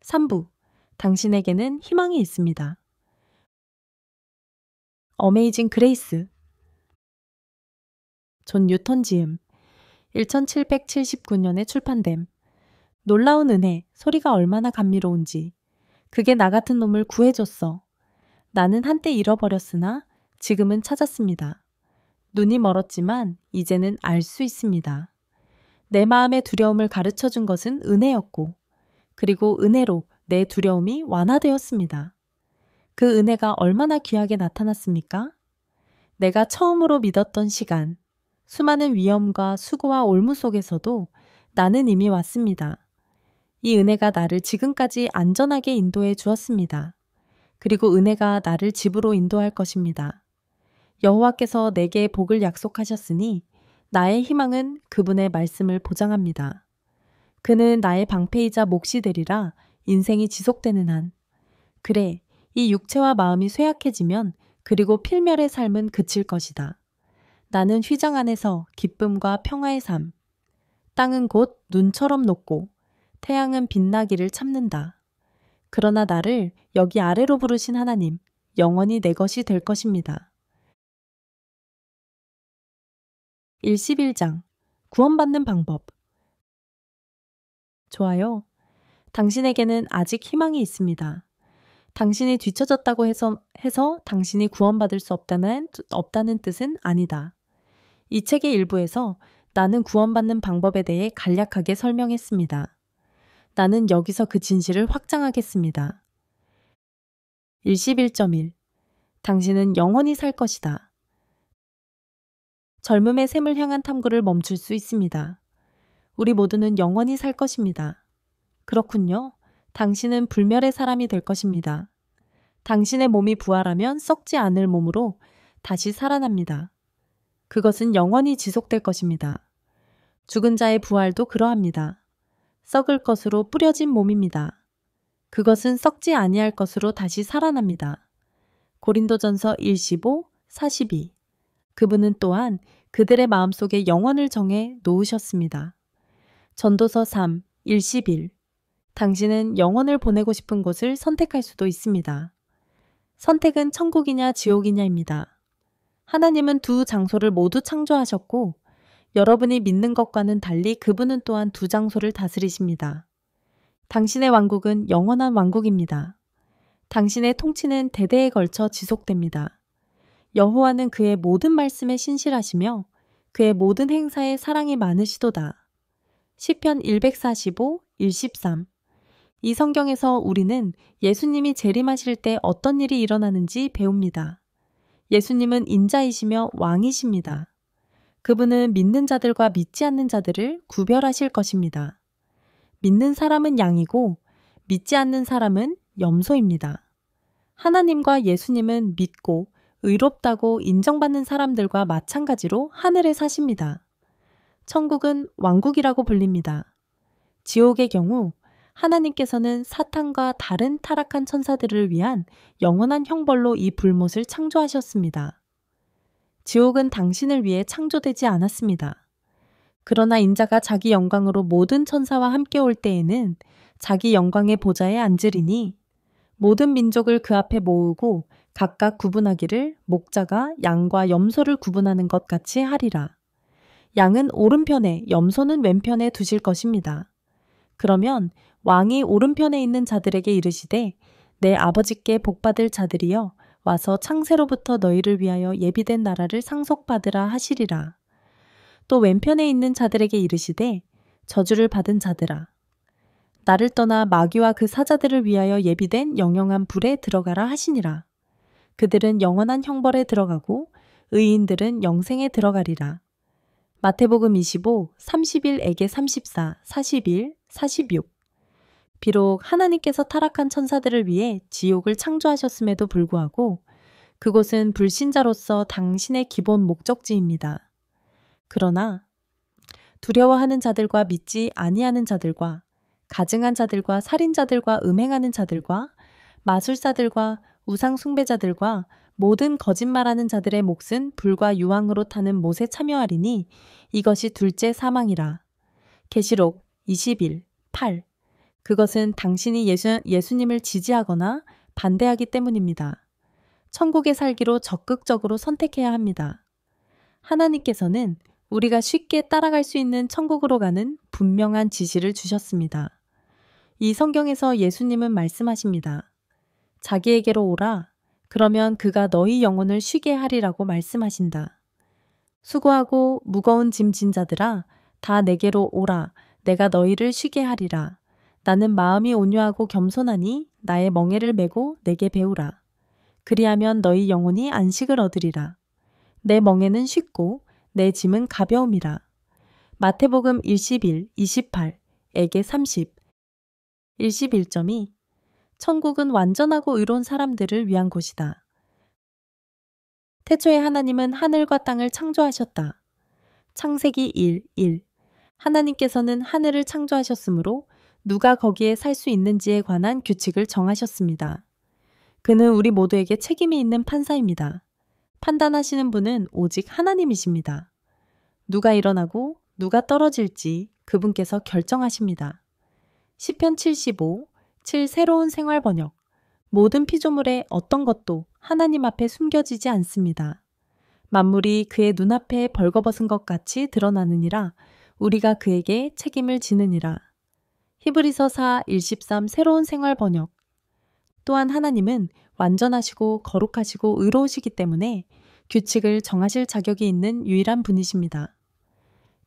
3부. 당신에게는 희망이 있습니다. 어메이징 그레이스. 존 뉴턴 지음. 1779년에 출판됨. 놀라운 은혜, 소리가 얼마나 감미로운지. 그게 나 같은 놈을 구해줬어. 나는 한때 잃어버렸으나 지금은 찾았습니다. 눈이 멀었지만 이제는 알 수 있습니다. 내 마음의 두려움을 가르쳐준 것은 은혜였고, 그리고 은혜로 내 두려움이 완화되었습니다. 그 은혜가 얼마나 귀하게 나타났습니까? 내가 처음으로 믿었던 시간, 수많은 위험과 수고와 올무 속에서도 나는 이미 왔습니다. 이 은혜가 나를 지금까지 안전하게 인도해 주었습니다. 그리고 은혜가 나를 집으로 인도할 것입니다. 여호와께서 내게 복을 약속하셨으니 나의 희망은 그분의 말씀을 보장합니다. 그는 나의 방패이자 몫이 되리라 인생이 지속되는 한. 그래, 이 육체와 마음이 쇠약해지면 그리고 필멸의 삶은 그칠 것이다. 나는 휘장 안에서 기쁨과 평화의 삶. 땅은 곧 눈처럼 녹고 태양은 빛나기를 참는다. 그러나 나를 여기 아래로 부르신 하나님, 영원히 내 것이 될 것입니다. 11장. 구원받는 방법. 좋아요. 당신에게는 아직 희망이 있습니다. 당신이 뒤처졌다고 해서 당신이 구원받을 수 없다는 뜻은 아니다. 이 책의 일부에서 나는 구원받는 방법에 대해 간략하게 설명했습니다. 나는 여기서 그 진실을 확장하겠습니다. 11.1. 당신은 영원히 살 것이다. 젊음의 샘을 향한 탐구를 멈출 수 있습니다. 우리 모두는 영원히 살 것입니다. 그렇군요. 당신은 불멸의 사람이 될 것입니다. 당신의 몸이 부활하면 썩지 않을 몸으로 다시 살아납니다. 그것은 영원히 지속될 것입니다. 죽은 자의 부활도 그러합니다. 썩을 것으로 뿌려진 몸입니다. 그것은 썩지 아니할 것으로 다시 살아납니다. 고린도전서 1:15, 42. 그분은 또한 그들의 마음속에 영원을 정해 놓으셨습니다. 전도서 3, 1:11. 당신은 영혼을 보내고 싶은 곳을 선택할 수도 있습니다. 선택은 천국이냐 지옥이냐입니다. 하나님은 두 장소를 모두 창조하셨고 여러분이 믿는 것과는 달리 그분은 또한 두 장소를 다스리십니다. 당신의 왕국은 영원한 왕국입니다. 당신의 통치는 대대에 걸쳐 지속됩니다. 여호와는 그의 모든 말씀에 신실하시며 그의 모든 행사에 사랑이 많으시도다. 시편 145, 113. 이 성경에서 우리는 예수님이 재림하실 때 어떤 일이 일어나는지 배웁니다. 예수님은 인자이시며 왕이십니다. 그분은 믿는 자들과 믿지 않는 자들을 구별하실 것입니다. 믿는 사람은 양이고 믿지 않는 사람은 염소입니다. 하나님과 예수님은 믿고 의롭다고 인정받는 사람들과 마찬가지로 하늘에 사십니다. 천국은 왕국이라고 불립니다. 지옥의 경우 하나님께서는 사탄과 다른 타락한 천사들을 위한 영원한 형벌로 이 불못을 창조하셨습니다. 지옥은 당신을 위해 창조되지 않았습니다. 그러나 인자가 자기 영광으로 모든 천사와 함께 올 때에는 자기 영광의 보좌에 앉으리니 모든 민족을 그 앞에 모으고 각각 구분하기를 목자가 양과 염소를 구분하는 것 같이 하리라. 양은 오른편에 염소는 왼편에 두실 것입니다. 그러면 왕이 오른편에 있는 자들에게 이르시되 내 아버지께 복받을 자들이여 와서 창세로부터 너희를 위하여 예비된 나라를 상속받으라 하시리라. 또 왼편에 있는 자들에게 이르시되 저주를 받은 자들아 나를 떠나 마귀와 그 사자들을 위하여 예비된 영영한 불에 들어가라 하시니라. 그들은 영원한 형벌에 들어가고 의인들은 영생에 들어가리라. 마태복음 25, 31에게 34, 41, 46. 비록 하나님께서 타락한 천사들을 위해 지옥을 창조하셨음에도 불구하고 그곳은 불신자로서 당신의 기본 목적지입니다. 그러나 두려워하는 자들과 믿지 아니하는 자들과 가증한 자들과 살인자들과 음행하는 자들과 마술사들과 우상 숭배자들과 모든 거짓말하는 자들의 몫은 불과 유황으로 타는 못에 참여하리니 이것이 둘째 사망이라. 계시록 21, 8. 그것은 당신이 예수님을 지지하거나 반대하기 때문입니다. 천국에 살기로 적극적으로 선택해야 합니다. 하나님께서는 우리가 쉽게 따라갈 수 있는 천국으로 가는 분명한 지시를 주셨습니다. 이 성경에서 예수님은 말씀하십니다. 자기에게로 오라. 그러면 그가 너희 영혼을 쉬게 하리라고 말씀하신다. 수고하고 무거운 짐 진 자들아, 다 내게로 오라. 내가 너희를 쉬게 하리라. 나는 마음이 온유하고 겸손하니 나의 멍에를 메고 내게 배우라. 그리하면 너희 영혼이 안식을 얻으리라. 내 멍에는 쉽고 내 짐은 가벼움이라. 마태복음 21, 28, 에게 30, 21.2 천국은 완전하고 의로운 사람들을 위한 곳이다. 태초에 하나님은 하늘과 땅을 창조하셨다. 창세기 1, 1 하나님께서는 하늘을 창조하셨으므로 누가 거기에 살 수 있는지에 관한 규칙을 정하셨습니다. 그는 우리 모두에게 책임이 있는 판사입니다. 판단하시는 분은 오직 하나님이십니다. 누가 일어나고 누가 떨어질지 그분께서 결정하십니다. 시편 75, 7 새로운 생활 번역 모든 피조물의 어떤 것도 하나님 앞에 숨겨지지 않습니다. 만물이 그의 눈앞에 벌거벗은 것 같이 드러나느니라 우리가 그에게 책임을 지느니라. 히브리서 4, 13 새로운 생활 번역 또한 하나님은 완전하시고 거룩하시고 의로우시기 때문에 규칙을 정하실 자격이 있는 유일한 분이십니다.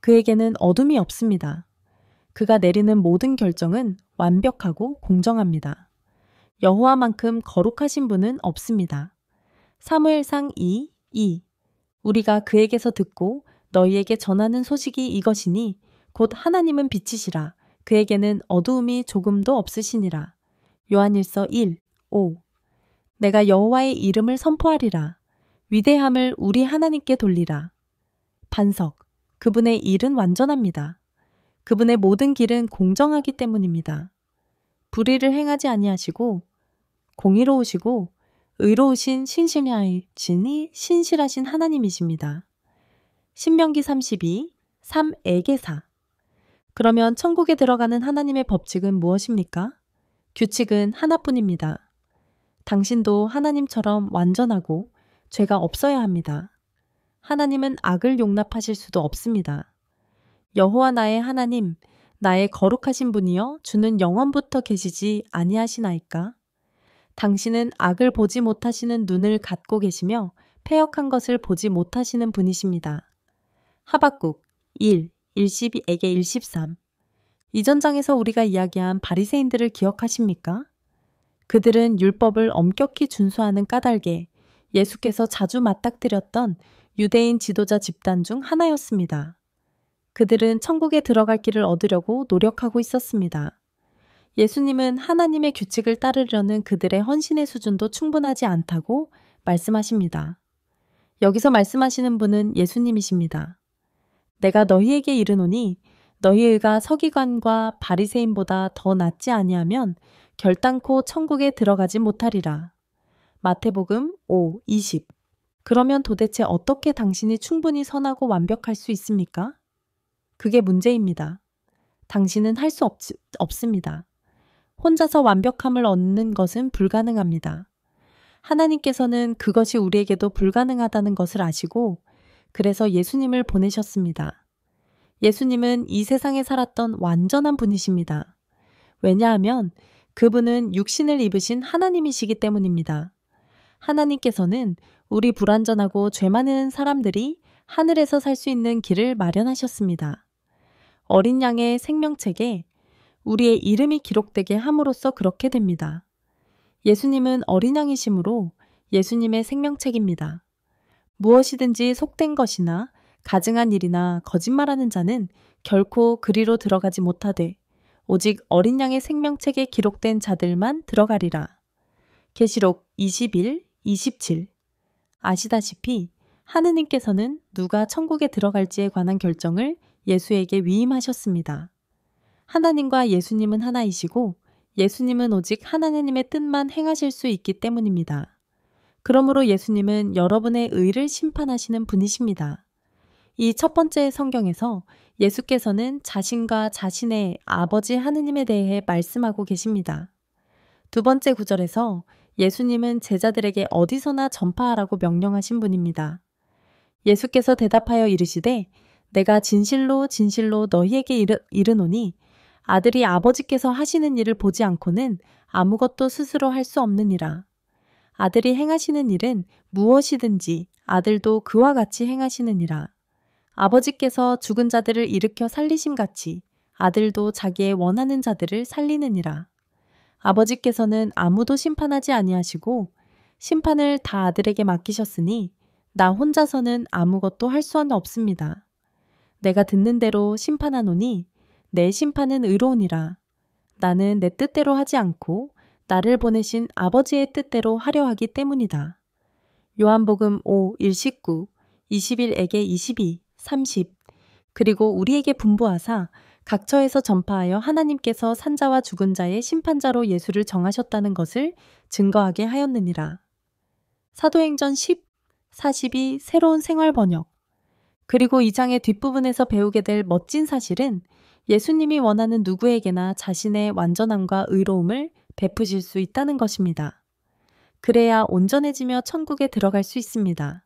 그에게는 어둠이 없습니다. 그가 내리는 모든 결정은 완벽하고 공정합니다. 여호와만큼 거룩하신 분은 없습니다. 사무엘상 2, 2 우리가 그에게서 듣고 너희에게 전하는 소식이 이것이니 곧 하나님은 빛이시라 그에게는 어두움이 조금도 없으시니라. 요한일서 1, 5 내가 여호와의 이름을 선포하리라. 위대함을 우리 하나님께 돌리라. 반석 그분의 일은 완전합니다. 그분의 모든 길은 공정하기 때문입니다. 불의를 행하지 아니하시고 공의로우시고 의로우신 신실하신 하나님이십니다. 신명기 32, 3에게사 그러면 천국에 들어가는 하나님의 법칙은 무엇입니까? 규칙은 하나뿐입니다. 당신도 하나님처럼 완전하고 죄가 없어야 합니다. 하나님은 악을 용납하실 수도 없습니다. 여호와 나의 하나님, 나의 거룩하신 분이여 주는 영원부터 계시지 아니하시나이까? 당신은 악을 보지 못하시는 눈을 갖고 계시며 패역한 것을 보지 못하시는 분이십니다. 하박국 1, 12에게 13 이전 장에서 우리가 이야기한 바리새인들을 기억하십니까? 그들은 율법을 엄격히 준수하는 까닭에 예수께서 자주 맞닥뜨렸던 유대인 지도자 집단 중 하나였습니다. 그들은 천국에 들어갈 길을 얻으려고 노력하고 있었습니다. 예수님은 하나님의 규칙을 따르려는 그들의 헌신의 수준도 충분하지 않다고 말씀하십니다. 여기서 말씀하시는 분은 예수님이십니다. 내가 너희에게 이르노니 너희 의가 서기관과 바리새인보다 더 낫지 아니하면 결단코 천국에 들어가지 못하리라. 마태복음 5, 20 그러면 도대체 어떻게 당신이 충분히 선하고 완벽할 수 있습니까? 그게 문제입니다. 당신은 할 수 없습니다. 혼자서 완벽함을 얻는 것은 불가능합니다. 하나님께서는 그것이 우리에게도 불가능하다는 것을 아시고 그래서 예수님을 보내셨습니다. 예수님은 이 세상에 살았던 완전한 분이십니다. 왜냐하면 그분은 육신을 입으신 하나님이시기 때문입니다. 하나님께서는 우리 불완전하고 죄 많은 사람들이 하늘에서 살 수 있는 길을 마련하셨습니다. 어린 양의 생명책에 우리의 이름이 기록되게 함으로써 그렇게 됩니다. 예수님은 어린 양이시므로 예수님의 생명책입니다. 무엇이든지 속된 것이나 가증한 일이나 거짓말하는 자는 결코 그리로 들어가지 못하되 오직 어린 양의 생명책에 기록된 자들만 들어가리라. 계시록 21, 27 아시다시피 하느님께서는 누가 천국에 들어갈지에 관한 결정을 예수에게 위임하셨습니다. 하나님과 예수님은 하나이시고 예수님은 오직 하나님의 뜻만 행하실 수 있기 때문입니다. 그러므로 예수님은 여러분의 의를 심판하시는 분이십니다. 이 첫 번째 성경에서 예수께서는 자신과 자신의 아버지 하느님에 대해 말씀하고 계십니다. 두 번째 구절에서 예수님은 제자들에게 어디서나 전파하라고 명령하신 분입니다. 예수께서 대답하여 이르시되 내가 진실로 진실로 너희에게 이르노니 아들이 아버지께서 하시는 일을 보지 않고는 아무것도 스스로 할 수 없느니라. 아들이 행하시는 일은 무엇이든지 아들도 그와 같이 행하시느니라. 아버지께서 죽은 자들을 일으켜 살리심같이 아들도 자기의 원하는 자들을 살리느니라. 아버지께서는 아무도 심판하지 아니하시고 심판을 다 아들에게 맡기셨으니 나 혼자서는 아무것도 할 수는 없습니다. 내가 듣는 대로 심판하노니 내 심판은 의로우니라. 나는 내 뜻대로 하지 않고 나를 보내신 아버지의 뜻대로 하려 하기 때문이다. 요한복음 5, 1-19, 21에게 22, 30 그리고 우리에게 분부하사 각처에서 전파하여 하나님께서 산자와 죽은 자의 심판자로 예수를 정하셨다는 것을 증거하게 하였느니라. 사도행전 10, 42 새로운 생활 번역 그리고 이 장의 뒷부분에서 배우게 될 멋진 사실은 예수님이 원하는 누구에게나 자신의 완전함과 의로움을 베푸실 수 있다는 것입니다. 그래야 온전해지며 천국에 들어갈 수 있습니다.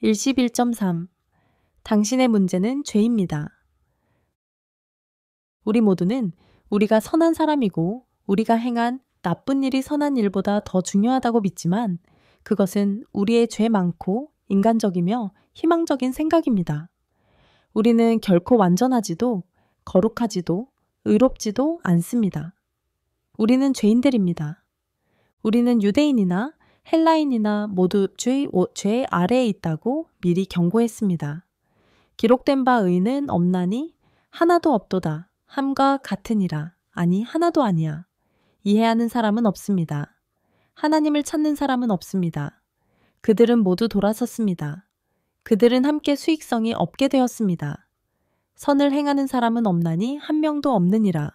11.3 당신의 문제는 죄입니다. 우리 모두는 우리가 선한 사람이고 우리가 행한 나쁜 일이 선한 일보다 더 중요하다고 믿지만 그것은 우리의 죄 많고 인간적이며 희망적인 생각입니다. 우리는 결코 완전하지도 거룩하지도 의롭지도 않습니다. 우리는 죄인들입니다. 우리는 유대인이나 헬라인이나 모두 죄 아래에 있다고 미리 경고했습니다. 기록된 바 의는 없나니 하나도 없도다. 함과 같으니라. 아니 하나도 아니야. 이해하는 사람은 없습니다. 하나님을 찾는 사람은 없습니다. 그들은 모두 돌아섰습니다. 그들은 함께 수익성이 없게 되었습니다. 선을 행하는 사람은 없나니 한 명도 없느니라.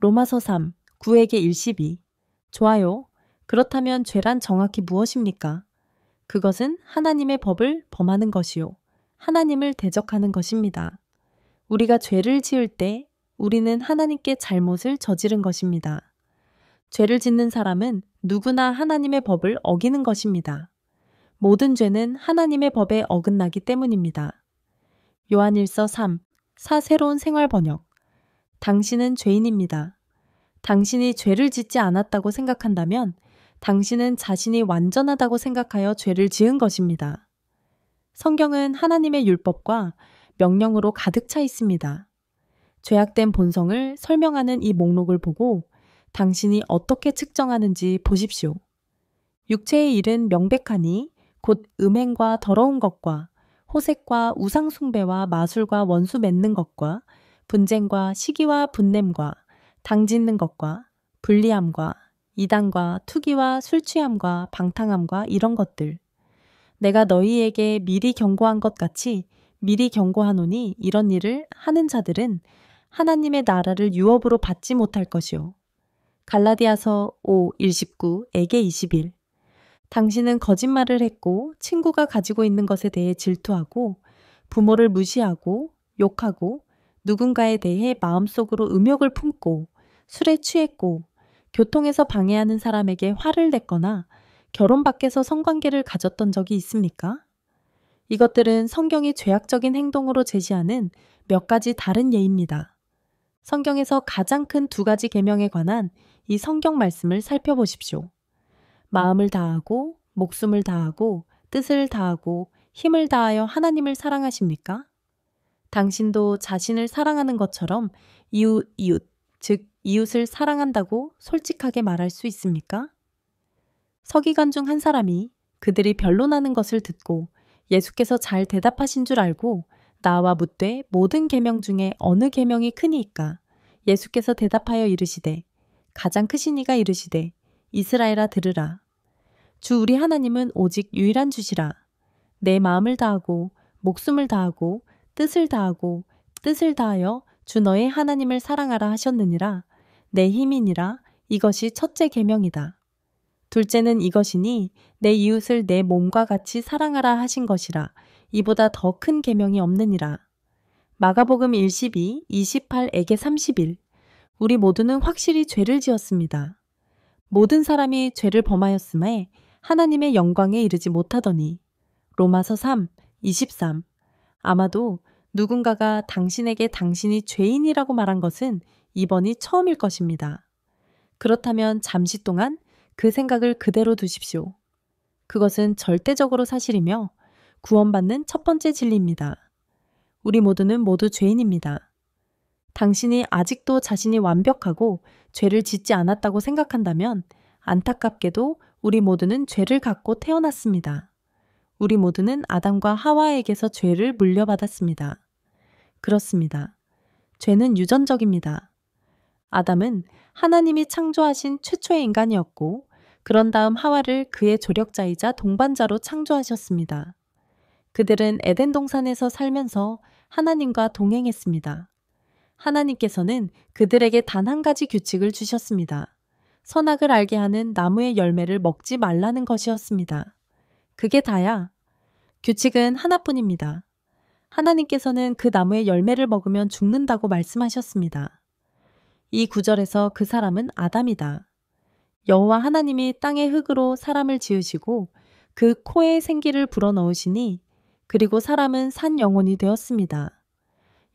로마서 3, 9에게 1-12 좋아요. 그렇다면 죄란 정확히 무엇입니까? 그것은 하나님의 법을 범하는 것이요. 하나님을 대적하는 것입니다. 우리가 죄를 지을 때 우리는 하나님께 잘못을 저지른 것입니다. 죄를 짓는 사람은 누구나 하나님의 법을 어기는 것입니다. 모든 죄는 하나님의 법에 어긋나기 때문입니다. 요한일서 3, 4 새로운 생활 번역 당신은 죄인입니다. 당신이 죄를 짓지 않았다고 생각한다면 당신은 자신이 완전하다고 생각하여 죄를 지은 것입니다. 성경은 하나님의 율법과 명령으로 가득 차 있습니다. 죄악된 본성을 설명하는 이 목록을 보고 당신이 어떻게 측정하는지 보십시오. 육체의 일은 명백하니 곧 음행과 더러운 것과 호색과 우상숭배와 마술과 원수 맺는 것과 분쟁과 시기와 분냄과 당짓는 것과 불리함과 이단과 투기와 술취함과 방탕함과 이런 것들. 내가 너희에게 미리 경고한 것 같이 미리 경고하노니 이런 일을 하는 자들은 하나님의 나라를 유업으로 받지 못할 것이요. 갈라디아서 5, 1-19에게 21 당신은 거짓말을 했고 친구가 가지고 있는 것에 대해 질투하고 부모를 무시하고 욕하고 누군가에 대해 마음속으로 음욕을 품고 술에 취했고 교통에서 방해하는 사람에게 화를 냈거나 결혼 밖에서 성관계를 가졌던 적이 있습니까? 이것들은 성경이 죄악적인 행동으로 제시하는 몇 가지 다른 예입니다. 성경에서 가장 큰 두 가지 계명에 관한 이 성경 말씀을 살펴보십시오. 마음을 다하고 목숨을 다하고 뜻을 다하고 힘을 다하여 하나님을 사랑하십니까? 당신도 자신을 사랑하는 것처럼 즉 이웃을 사랑한다고 솔직하게 말할 수 있습니까? 서기관 중 한 사람이 그들이 변론하는 것을 듣고 예수께서 잘 대답하신 줄 알고 나와 묻되 모든 계명 중에 어느 계명이 크니이까? 예수께서 대답하여 이르시되 가장 크신 이가 이르시되 이스라엘아 들으라. 주 우리 하나님은 오직 유일한 주시라. 내 마음을 다하고 목숨을 다하고 뜻을 다하여 주 너의 하나님을 사랑하라 하셨느니라. 내 힘이니라. 이것이 첫째 계명이다. 둘째는 이것이니 내 이웃을 내 몸과 같이 사랑하라 하신 것이라. 이보다 더 큰 계명이 없느니라. 마가복음 1:12, 28에게 31. 우리 모두는 확실히 죄를 지었습니다. 모든 사람이 죄를 범하였음에 하나님의 영광에 이르지 못하더니. 로마서 3, 23. 아마도 누군가가 당신에게 당신이 죄인이라고 말한 것은 이번이 처음일 것입니다. 그렇다면 잠시 동안 그 생각을 그대로 두십시오. 그것은 절대적으로 사실이며 구원받는 첫 번째 진리입니다. 우리 모두는 모두 죄인입니다. 당신이 아직도 자신이 완벽하고 죄를 짓지 않았다고 생각한다면 안타깝게도 우리 모두는 죄를 갖고 태어났습니다. 우리 모두는 아담과 하와에게서 죄를 물려받았습니다. 그렇습니다. 죄는 유전적입니다. 아담은 하나님이 창조하신 최초의 인간이었고 그런 다음 하와를 그의 조력자이자 동반자로 창조하셨습니다. 그들은 에덴 동산에서 살면서 하나님과 동행했습니다. 하나님께서는 그들에게 단 한 가지 규칙을 주셨습니다. 선악을 알게 하는 나무의 열매를 먹지 말라는 것이었습니다. 그게 다야. 규칙은 하나뿐입니다. 하나님께서는 그 나무의 열매를 먹으면 죽는다고 말씀하셨습니다. 이 구절에서 그 사람은 아담이다. 여호와 하나님이 땅의 흙으로 사람을 지으시고 그 코에 생기를 불어넣으시니 그리고 사람은 산 영혼이 되었습니다.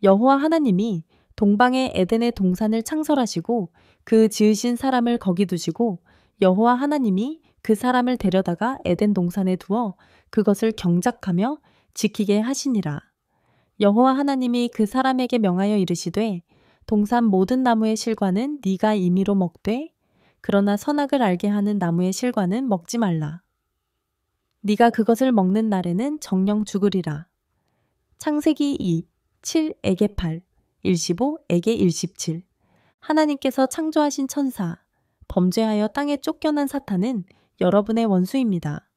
여호와 하나님이 동방의 에덴의 동산을 창설하시고 그 지으신 사람을 거기 두시고 여호와 하나님이 그 사람을 데려다가 에덴 동산에 두어 그것을 경작하며 지키게 하시니라. 여호와 하나님이 그 사람에게 명하여 이르시되 동산 모든 나무의 실과는 네가 임의로 먹되 그러나 선악을 알게 하는 나무의 실과는 먹지 말라. 네가 그것을 먹는 날에는 정령 죽으리라. 창세기 2, 7에게 8, 15에게 17. 하나님께서 창조하신 천사, 범죄하여 땅에 쫓겨난 사탄은 여러분의 원수입니다.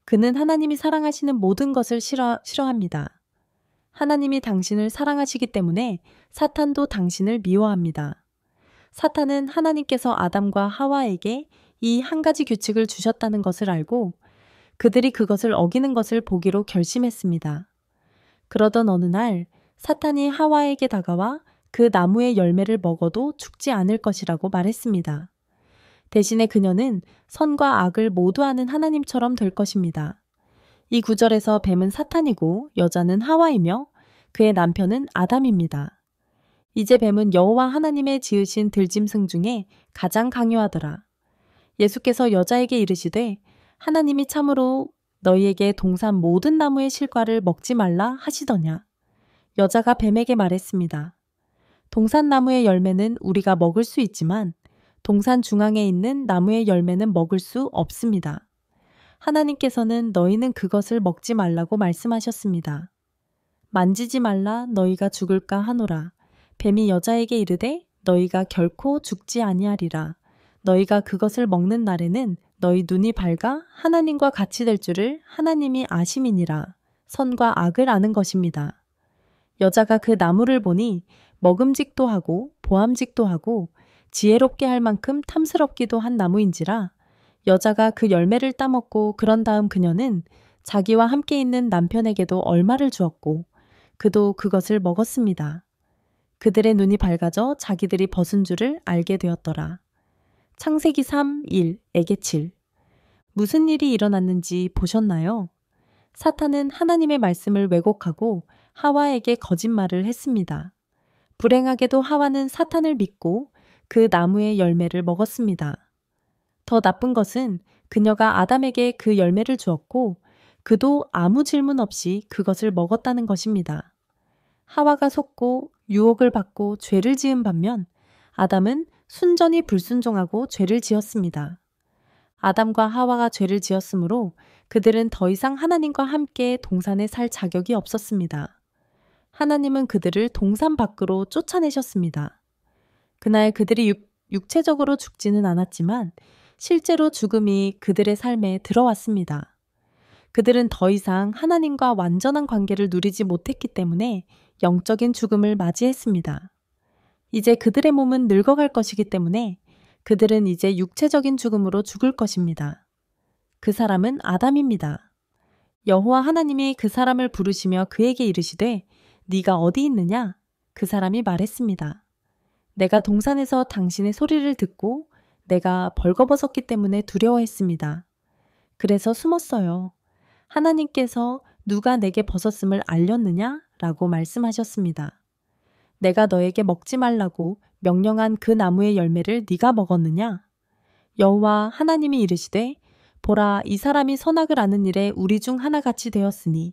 그는 하나님이 사랑하시는 모든 것을 싫어합니다. 하나님이 당신을 사랑하시기 때문에 사탄도 당신을 미워합니다. 사탄은 하나님께서 아담과 하와에게 이 한 가지 규칙을 주셨다는 것을 알고 그들이 그것을 어기는 것을 보기로 결심했습니다. 그러던 어느 날 사탄이 하와에게 다가와 그 나무의 열매를 먹어도 죽지 않을 것이라고 말했습니다. 대신에 그녀는 선과 악을 모두 아는 하나님처럼 될 것입니다. 이 구절에서 뱀은 사탄이고 여자는 하와이며 그의 남편은 아담입니다. 이제 뱀은 여호와 하나님의 지으신 들짐승 중에 가장 강요하더라. 예수께서 여자에게 이르시되 하나님이 참으로 너희에게 동산 모든 나무의 실과를 먹지 말라 하시더냐. 여자가 뱀에게 말했습니다. 동산 나무의 열매는 우리가 먹을 수 있지만 동산 중앙에 있는 나무의 열매는 먹을 수 없습니다. 하나님께서는 너희는 그것을 먹지 말라고 말씀하셨습니다. 만지지 말라 너희가 죽을까 하노라. 뱀이 여자에게 이르되 너희가 결코 죽지 아니하리라. 너희가 그것을 먹는 날에는 너희 눈이 밝아 하나님과 같이 될 줄을 하나님이 아심이니라. 선과 악을 아는 것입니다. 여자가 그 나무를 보니 먹음직도 하고 보암직도 하고 지혜롭게 할 만큼 탐스럽기도 한 나무인지라 여자가 그 열매를 따먹고 그런 다음 그녀는 자기와 함께 있는 남편에게도 얼마를 주었고 그도 그것을 먹었습니다. 그들의 눈이 밝아져 자기들이 벗은 줄을 알게 되었더라. 창세기 3, 1에게 7. 무슨 일이 일어났는지 보셨나요? 사탄은 하나님의 말씀을 왜곡하고 하와에게 거짓말을 했습니다. 불행하게도 하와는 사탄을 믿고 그 나무의 열매를 먹었습니다. 더 나쁜 것은 그녀가 아담에게 그 열매를 주었고 그도 아무 질문 없이 그것을 먹었다는 것입니다. 하와가 속고 유혹을 받고 죄를 지은 반면 아담은 순전히 불순종하고 죄를 지었습니다. 아담과 하와가 죄를 지었으므로 그들은 더 이상 하나님과 함께 동산에 살 자격이 없었습니다. 하나님은 그들을 동산 밖으로 쫓아내셨습니다. 그날 그들이 육체적으로 죽지는 않았지만 실제로 죽음이 그들의 삶에 들어왔습니다. 그들은 더 이상 하나님과 완전한 관계를 누리지 못했기 때문에 영적인 죽음을 맞이했습니다. 이제 그들의 몸은 늙어갈 것이기 때문에 그들은 이제 육체적인 죽음으로 죽을 것입니다. 그 사람은 아담입니다. 여호와 하나님이 그 사람을 부르시며 그에게 이르시되 네가 어디 있느냐? 그 사람이 말했습니다. 내가 동산에서 당신의 소리를 듣고 내가 벌거벗었기 때문에 두려워했습니다. 그래서 숨었어요. 하나님께서 누가 내게 벗었음을 알렸느냐? 라고 말씀하셨습니다. 내가 너에게 먹지 말라고 명령한 그 나무의 열매를 네가 먹었느냐? 여호와 하나님이 이르시되 보라, 이 사람이 선악을 아는 일에 우리 중 하나같이 되었으니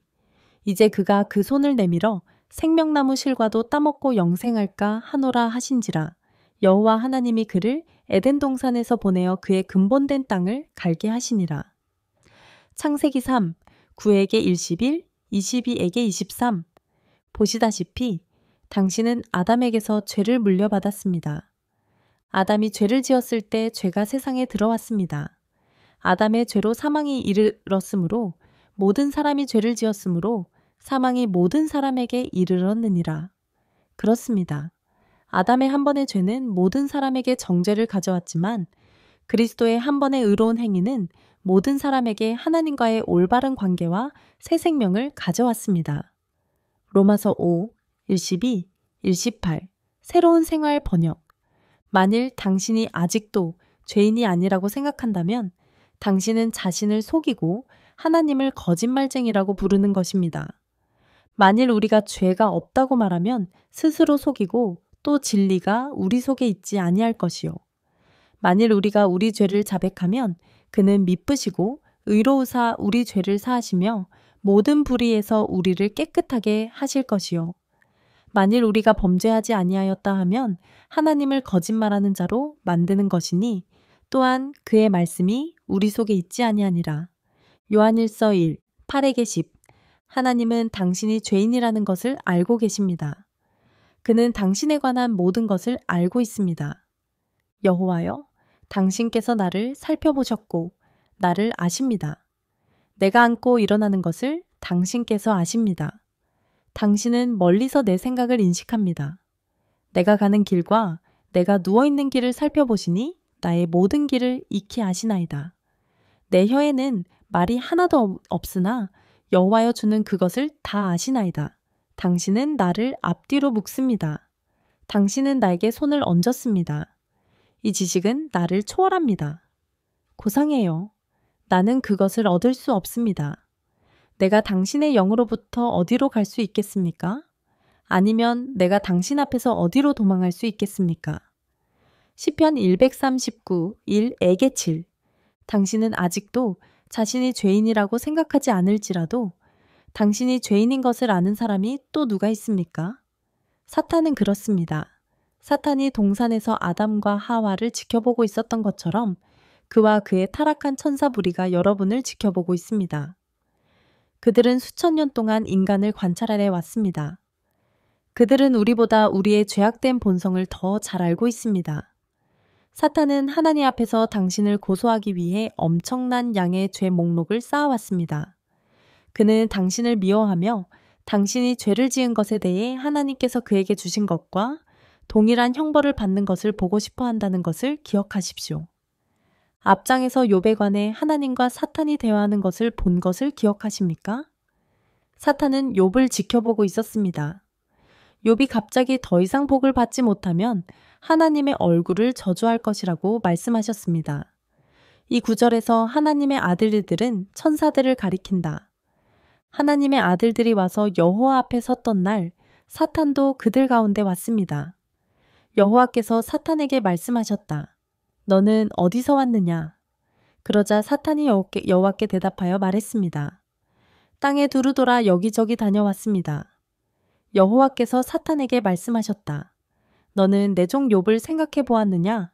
이제 그가 그 손을 내밀어 생명나무 실과도 따먹고 영생할까 하노라 하신지라. 여호와 하나님이 그를 에덴 동산에서 보내어 그의 근본된 땅을 갈게 하시니라. 창세기 3, 9에게 21, 22에게 23. 보시다시피 당신은 아담에게서 죄를 물려받았습니다. 아담이 죄를 지었을 때 죄가 세상에 들어왔습니다. 아담의 죄로 사망이 이르렀으므로 모든 사람이 죄를 지었으므로 사망이 모든 사람에게 이르렀느니라. 그렇습니다. 아담의 한 번의 죄는 모든 사람에게 정죄를 가져왔지만 그리스도의 한 번의 의로운 행위는 모든 사람에게 하나님과의 올바른 관계와 새 생명을 가져왔습니다. 로마서 5, 12, 18 새로운 생활 번역. 만일 당신이 아직도 죄인이 아니라고 생각한다면 당신은 자신을 속이고 하나님을 거짓말쟁이라고 부르는 것입니다. 만일 우리가 죄가 없다고 말하면 스스로 속이고 또 진리가 우리 속에 있지 아니할 것이요. 만일 우리가 우리 죄를 자백하면 그는 미쁘시고 의로우사 우리 죄를 사하시며 모든 불의에서 우리를 깨끗하게 하실 것이요. 만일 우리가 범죄하지 아니하였다 하면 하나님을 거짓말하는 자로 만드는 것이니 또한 그의 말씀이 우리 속에 있지 아니하니라. 요한일서 1, 8에게 10. 하나님은 당신이 죄인이라는 것을 알고 계십니다. 그는 당신에 관한 모든 것을 알고 있습니다. 여호와여, 당신께서 나를 살펴보셨고 나를 아십니다. 내가 앉고 일어나는 것을 당신께서 아십니다. 당신은 멀리서 내 생각을 인식합니다. 내가 가는 길과 내가 누워있는 길을 살펴보시니 나의 모든 길을 익히 아시나이다. 내 혀에는 말이 하나도 없으나 여호와여 주는 그것을 다 아시나이다. 당신은 나를 앞뒤로 묶습니다. 당신은 나에게 손을 얹었습니다. 이 지식은 나를 초월합니다. 고상해요. 나는 그것을 얻을 수 없습니다. 내가 당신의 영으로부터 어디로 갈 수 있겠습니까? 아니면 내가 당신 앞에서 어디로 도망할 수 있겠습니까? 시편 139, 1에게 7. 당신은 아직도 자신이 죄인이라고 생각하지 않을지라도 당신이 죄인인 것을 아는 사람이 또 누가 있습니까? 사탄은 그렇습니다. 사탄이 동산에서 아담과 하와를 지켜보고 있었던 것처럼 그와 그의 타락한 천사 무리가 여러분을 지켜보고 있습니다. 그들은 수천 년 동안 인간을 관찰하려 왔습니다. 그들은 우리보다 우리의 죄악된 본성을 더 잘 알고 있습니다. 사탄은 하나님 앞에서 당신을 고소하기 위해 엄청난 양의 죄 목록을 쌓아왔습니다. 그는 당신을 미워하며 당신이 죄를 지은 것에 대해 하나님께서 그에게 주신 것과 동일한 형벌을 받는 것을 보고 싶어 한다는 것을 기억하십시오. 앞장에서 욥에 관해 하나님과 사탄이 대화하는 것을 본 것을 기억하십니까? 사탄은 욥을 지켜보고 있었습니다. 욥이 갑자기 더 이상 복을 받지 못하면 하나님의 얼굴을 저주할 것이라고 말씀하셨습니다. 이 구절에서 하나님의 아들들은 천사들을 가리킨다. 하나님의 아들들이 와서 여호와 앞에 섰던 날 사탄도 그들 가운데 왔습니다. 여호와께서 사탄에게 말씀하셨다. 너는 어디서 왔느냐? 그러자 사탄이 여호와께 대답하여 말했습니다. 땅에 두루 돌아 여기저기 다녀왔습니다. 여호와께서 사탄에게 말씀하셨다. 너는 내 종 욥을 생각해 보았느냐?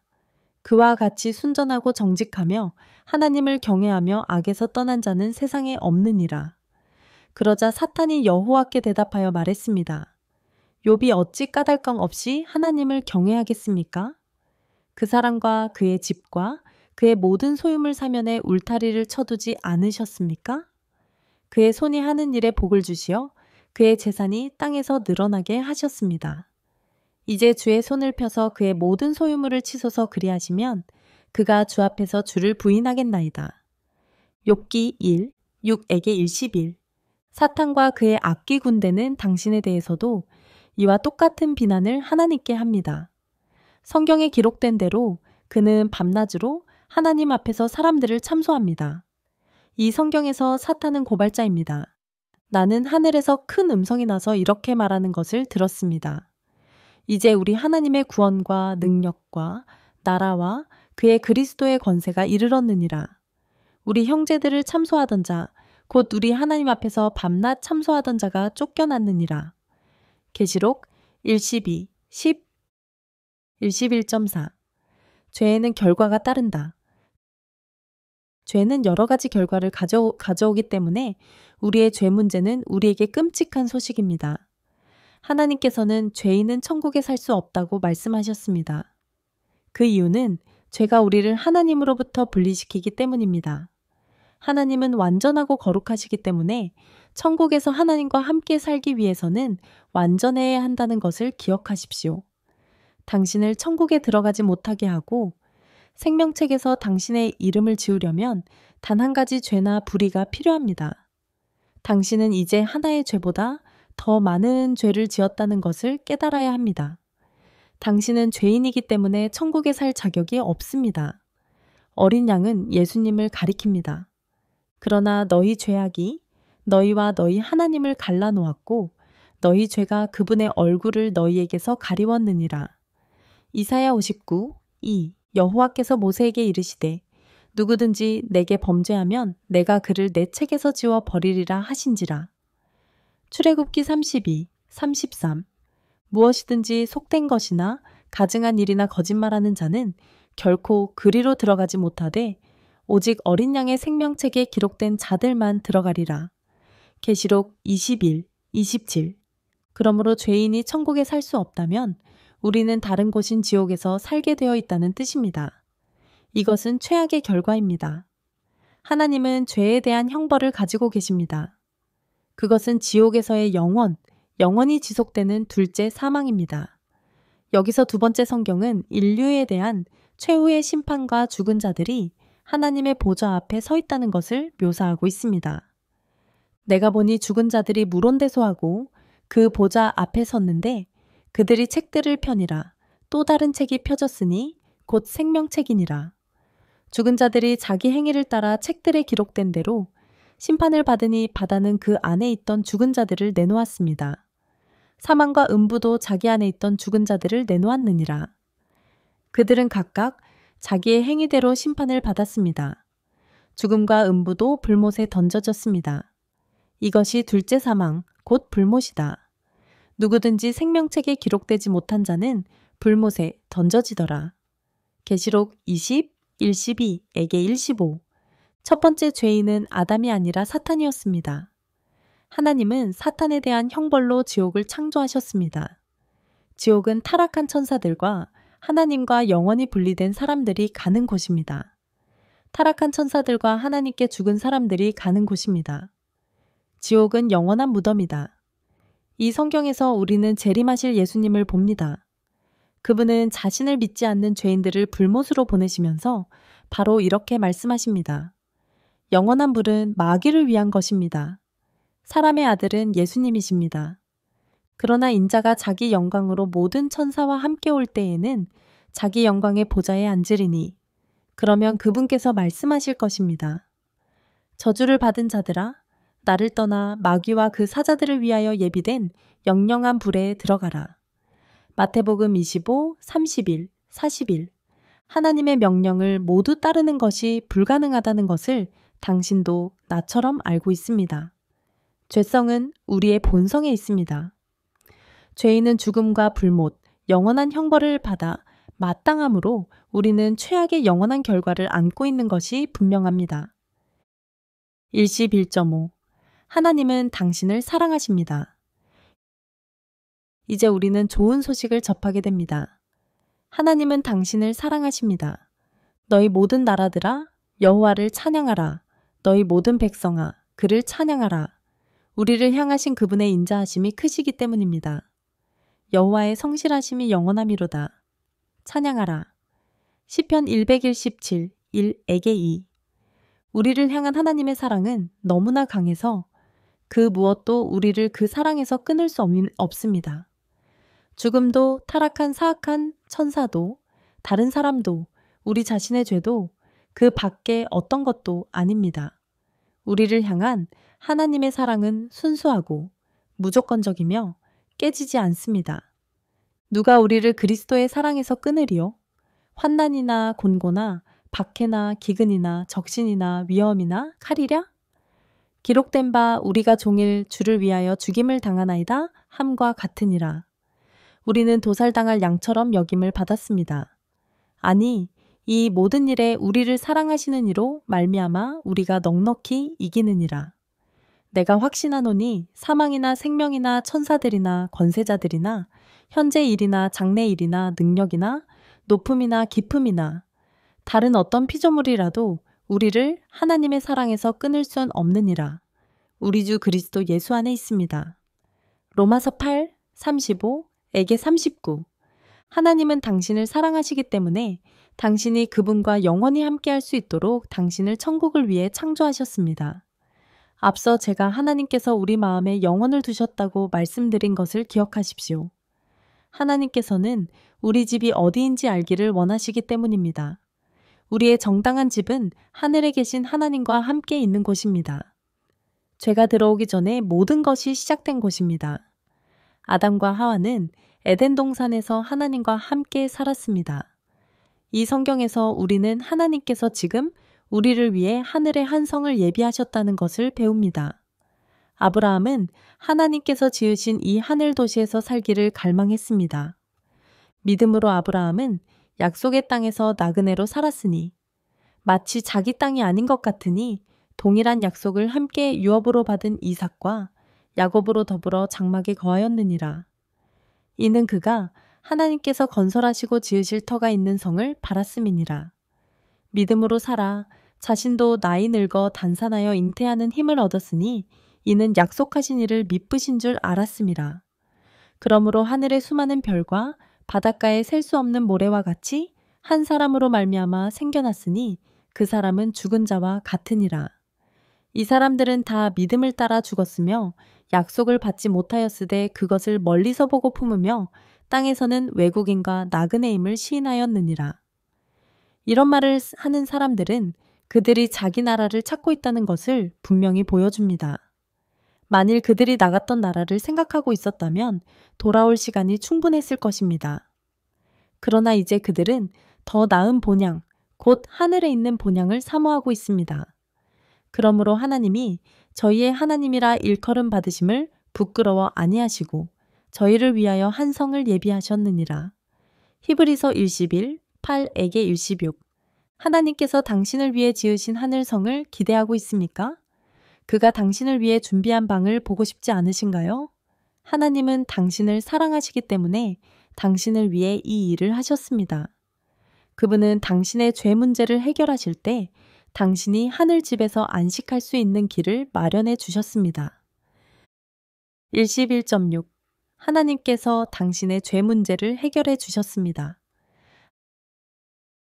그와 같이 순전하고 정직하며 하나님을 경외하며 악에서 떠난 자는 세상에 없느니라. 그러자 사탄이 여호와께 대답하여 말했습니다. 욥이 어찌 까닭감 없이 하나님을 경외하겠습니까? 그 사람과 그의 집과 그의 모든 소유물 사면에 울타리를 쳐두지 않으셨습니까? 그의 손이 하는 일에 복을 주시어 그의 재산이 땅에서 늘어나게 하셨습니다. 이제 주의 손을 펴서 그의 모든 소유물을 치소서 그리하시면 그가 주 앞에서 주를 부인하겠나이다. 욥기 1, 6에게 11. 사탄과 그의 악귀 군대는 당신에 대해서도 이와 똑같은 비난을 하나님께 합니다. 성경에 기록된 대로 그는 밤낮으로 하나님 앞에서 사람들을 참소합니다. 이 성경에서 사탄은 고발자입니다. 나는 하늘에서 큰 음성이 나서 이렇게 말하는 것을 들었습니다. 이제 우리 하나님의 구원과 능력과 나라와 그의 그리스도의 권세가 이르렀느니라. 우리 형제들을 참소하던 자, 곧 우리 하나님 앞에서 밤낮 참소하던 자가 쫓겨났느니라. 계시록 1:12, 10, 1:1.4. 죄에는 결과가 따른다. 죄는 여러 가지 결과를 가져오기 때문에 우리의 죄 문제는 우리에게 끔찍한 소식입니다. 하나님께서는 죄인은 천국에 살 수 없다고 말씀하셨습니다. 그 이유는 죄가 우리를 하나님으로부터 분리시키기 때문입니다. 하나님은 완전하고 거룩하시기 때문에 천국에서 하나님과 함께 살기 위해서는 완전해야 한다는 것을 기억하십시오. 당신을 천국에 들어가지 못하게 하고 생명책에서 당신의 이름을 지우려면 단 한 가지 죄나 불의가 필요합니다. 당신은 이제 하나의 죄보다 더 많은 죄를 지었다는 것을 깨달아야 합니다. 당신은 죄인이기 때문에 천국에 살 자격이 없습니다. 어린 양은 예수님을 가리킵니다. 그러나 너희 죄악이 너희와 너희 하나님을 갈라놓았고 너희 죄가 그분의 얼굴을 너희에게서 가리웠느니라. 이사야 59, 2. 여호와께서 모세에게 이르시되 누구든지 내게 범죄하면 내가 그를 내 책에서 지워 버리리라 하신지라. 출애굽기 32, 33. 무엇이든지 속된 것이나 가증한 일이나 거짓말하는 자는 결코 그리로 들어가지 못하되 오직 어린 양의 생명책에 기록된 자들만 들어가리라. 계시록 21, 27. 그러므로 죄인이 천국에 살 수 없다면 우리는 다른 곳인 지옥에서 살게 되어 있다는 뜻입니다. 이것은 최악의 결과입니다. 하나님은 죄에 대한 형벌을 가지고 계십니다. 그것은 지옥에서의 영원히 지속되는 둘째 사망입니다. 여기서 두 번째 성경은 인류에 대한 최후의 심판과 죽은 자들이 하나님의 보좌 앞에 서 있다는 것을 묘사하고 있습니다. 내가 보니 죽은 자들이 물온대소하고 그 보좌 앞에 섰는데 그들이 책들을 펴니라. 또 다른 책이 펴졌으니 곧 생명책이니라. 죽은 자들이 자기 행위를 따라 책들에 기록된 대로 심판을 받으니 바다는 그 안에 있던 죽은 자들을 내놓았습니다. 사망과 음부도 자기 안에 있던 죽은 자들을 내놓았느니라. 그들은 각각 자기의 행위대로 심판을 받았습니다. 죽음과 음부도 불못에 던져졌습니다. 이것이 둘째 사망, 곧 불못이다. 누구든지 생명책에 기록되지 못한 자는 불못에 던져지더라. 계시록 20, 1:12에게 1:15. 첫 번째 죄인은 아담이 아니라 사탄이었습니다. 하나님은 사탄에 대한 형벌로 지옥을 창조하셨습니다. 지옥은 타락한 천사들과 하나님과 영원히 분리된 사람들이 가는 곳입니다. 타락한 천사들과 하나님께 죽은 사람들이 가는 곳입니다. 지옥은 영원한 무덤이다. 이 성경에서 우리는 재림하실 예수님을 봅니다. 그분은 자신을 믿지 않는 죄인들을 불못으로 보내시면서 바로 이렇게 말씀하십니다. 영원한 불은 마귀를 위한 것입니다. 사람의 아들은 예수님이십니다. 그러나 인자가 자기 영광으로 모든 천사와 함께 올 때에는 자기 영광의 보좌에 앉으리니 그러면 그분께서 말씀하실 것입니다. 저주를 받은 자들아, 나를 떠나 마귀와 그 사자들을 위하여 예비된 영영한 불에 들어가라. 마태복음 25, 31, 41. 하나님의 명령을 모두 따르는 것이 불가능하다는 것을 당신도 나처럼 알고 있습니다. 죄성은 우리의 본성에 있습니다. 죄인은 죽음과 불못, 영원한 형벌을 받아 마땅함으로 우리는 최악의 영원한 결과를 안고 있는 것이 분명합니다. 1:1.5. 하나님은 당신을 사랑하십니다. 이제 우리는 좋은 소식을 접하게 됩니다. 하나님은 당신을 사랑하십니다. 너희 모든 나라들아, 여호와를 찬양하라. 너희 모든 백성아, 그를 찬양하라. 우리를 향하신 그분의 인자하심이 크시기 때문입니다. 여호와의 성실하심이 영원하미로다. 찬양하라. 시편 101:17, 1에게 2. 우리를 향한 하나님의 사랑은 너무나 강해서 그 무엇도 우리를 그 사랑에서 끊을 수 없습니다. 죽음도, 타락한 사악한 천사도, 다른 사람도, 우리 자신의 죄도 그 밖에 어떤 것도 아닙니다. 우리를 향한 하나님의 사랑은 순수하고 무조건적이며 깨지지 않습니다. 누가 우리를 그리스도의 사랑에서 끊으리요? 환난이나 곤고나 박해나 기근이나 적신이나 위험이나 칼이랴? 기록된 바 우리가 종일 주를 위하여 죽임을 당하나이다 함과 같으니라. 우리는 도살당할 양처럼 여김을 받았습니다. 아니, 이 모든 일에 우리를 사랑하시는 이로 말미암아 우리가 넉넉히 이기느니라. 내가 확신하노니 사망이나 생명이나 천사들이나 권세자들이나 현재 일이나 장래 일이나 능력이나 높음이나 깊음이나 다른 어떤 피조물이라도 우리를 하나님의 사랑에서 끊을 순 없느니라. 우리 주 그리스도 예수 안에 있습니다. 로마서 8, 35, 에게 39. 하나님은 당신을 사랑하시기 때문에 당신이 그분과 영원히 함께할 수 있도록 당신을 천국을 위해 창조하셨습니다. 앞서 제가 하나님께서 우리 마음에 영혼을 두셨다고 말씀드린 것을 기억하십시오. 하나님께서는 우리 집이 어디인지 알기를 원하시기 때문입니다. 우리의 정당한 집은 하늘에 계신 하나님과 함께 있는 곳입니다. 죄가 들어오기 전에 모든 것이 시작된 곳입니다. 아담과 하와는 에덴 동산에서 하나님과 함께 살았습니다. 이 성경에서 우리는 하나님께서 지금 우리를 위해 하늘의 한 성을 예비하셨다는 것을 배웁니다. 아브라함은 하나님께서 지으신 이 하늘 도시에서 살기를 갈망했습니다. 믿음으로 아브라함은 약속의 땅에서 나그네로 살았으니 마치 자기 땅이 아닌 것 같으니 동일한 약속을 함께 유업으로 받은 이삭과 야곱으로 더불어 장막에 거하였느니라. 이는 그가 하나님께서 건설하시고 지으실 터가 있는 성을 바랐음이니라. 믿음으로 살아 자신도 나이 늙어 단산하여 잉태하는 힘을 얻었으니 이는 약속하신 이를 미쁘신 줄 알았음이라. 그러므로 하늘의 수많은 별과 바닷가에 셀 수 없는 모래와 같이 한 사람으로 말미암아 생겨났으니 그 사람은 죽은 자와 같으니라. 이 사람들은 다 믿음을 따라 죽었으며 약속을 받지 못하였으되 그것을 멀리서 보고 품으며 땅에서는 외국인과 나그네임을 시인하였느니라. 이런 말을 하는 사람들은 그들이 자기 나라를 찾고 있다는 것을 분명히 보여줍니다. 만일 그들이 나갔던 나라를 생각하고 있었다면 돌아올 시간이 충분했을 것입니다. 그러나 이제 그들은 더 나은 본향, 곧 하늘에 있는 본향을 사모하고 있습니다. 그러므로 하나님이 저희의 하나님이라 일컬음 받으심을 부끄러워 아니하시고 저희를 위하여 한 성을 예비하셨느니라. 히브리서 11, 8에게 16. 하나님께서 당신을 위해 지으신 하늘성을 기대하고 있습니까? 그가 당신을 위해 준비한 방을 보고 싶지 않으신가요? 하나님은 당신을 사랑하시기 때문에 당신을 위해 이 일을 하셨습니다. 그분은 당신의 죄 문제를 해결하실 때 당신이 하늘집에서 안식할 수 있는 길을 마련해 주셨습니다. 11.6. 하나님께서 당신의 죄 문제를 해결해 주셨습니다.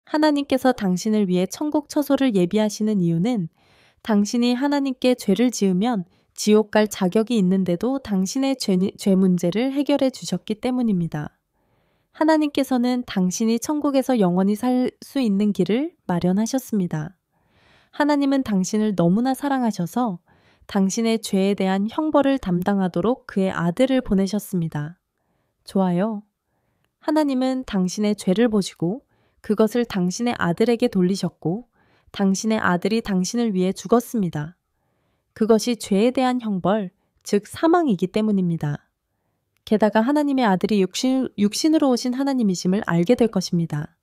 하나님께서 당신을 위해 천국 처소를 예비하시는 이유는 당신이 하나님께 죄를 지으면 지옥 갈 자격이 있는데도 당신의 죄 문제를 해결해 주셨기 때문입니다. 하나님께서는 당신이 천국에서 영원히 살 수 있는 길을 마련하셨습니다. 하나님은 당신을 너무나 사랑하셔서 당신의 죄에 대한 형벌을 담당하도록 그의 아들을 보내셨습니다. 좋아요. 하나님은 당신의 죄를 보시고 그것을 당신의 아들에게 돌리셨고 당신의 아들이 당신을 위해 죽었습니다. 그것이 죄에 대한 형벌, 즉 사망이기 때문입니다. 게다가 하나님의 아들이 육신으로 오신 하나님이심을 알게 될 것입니다.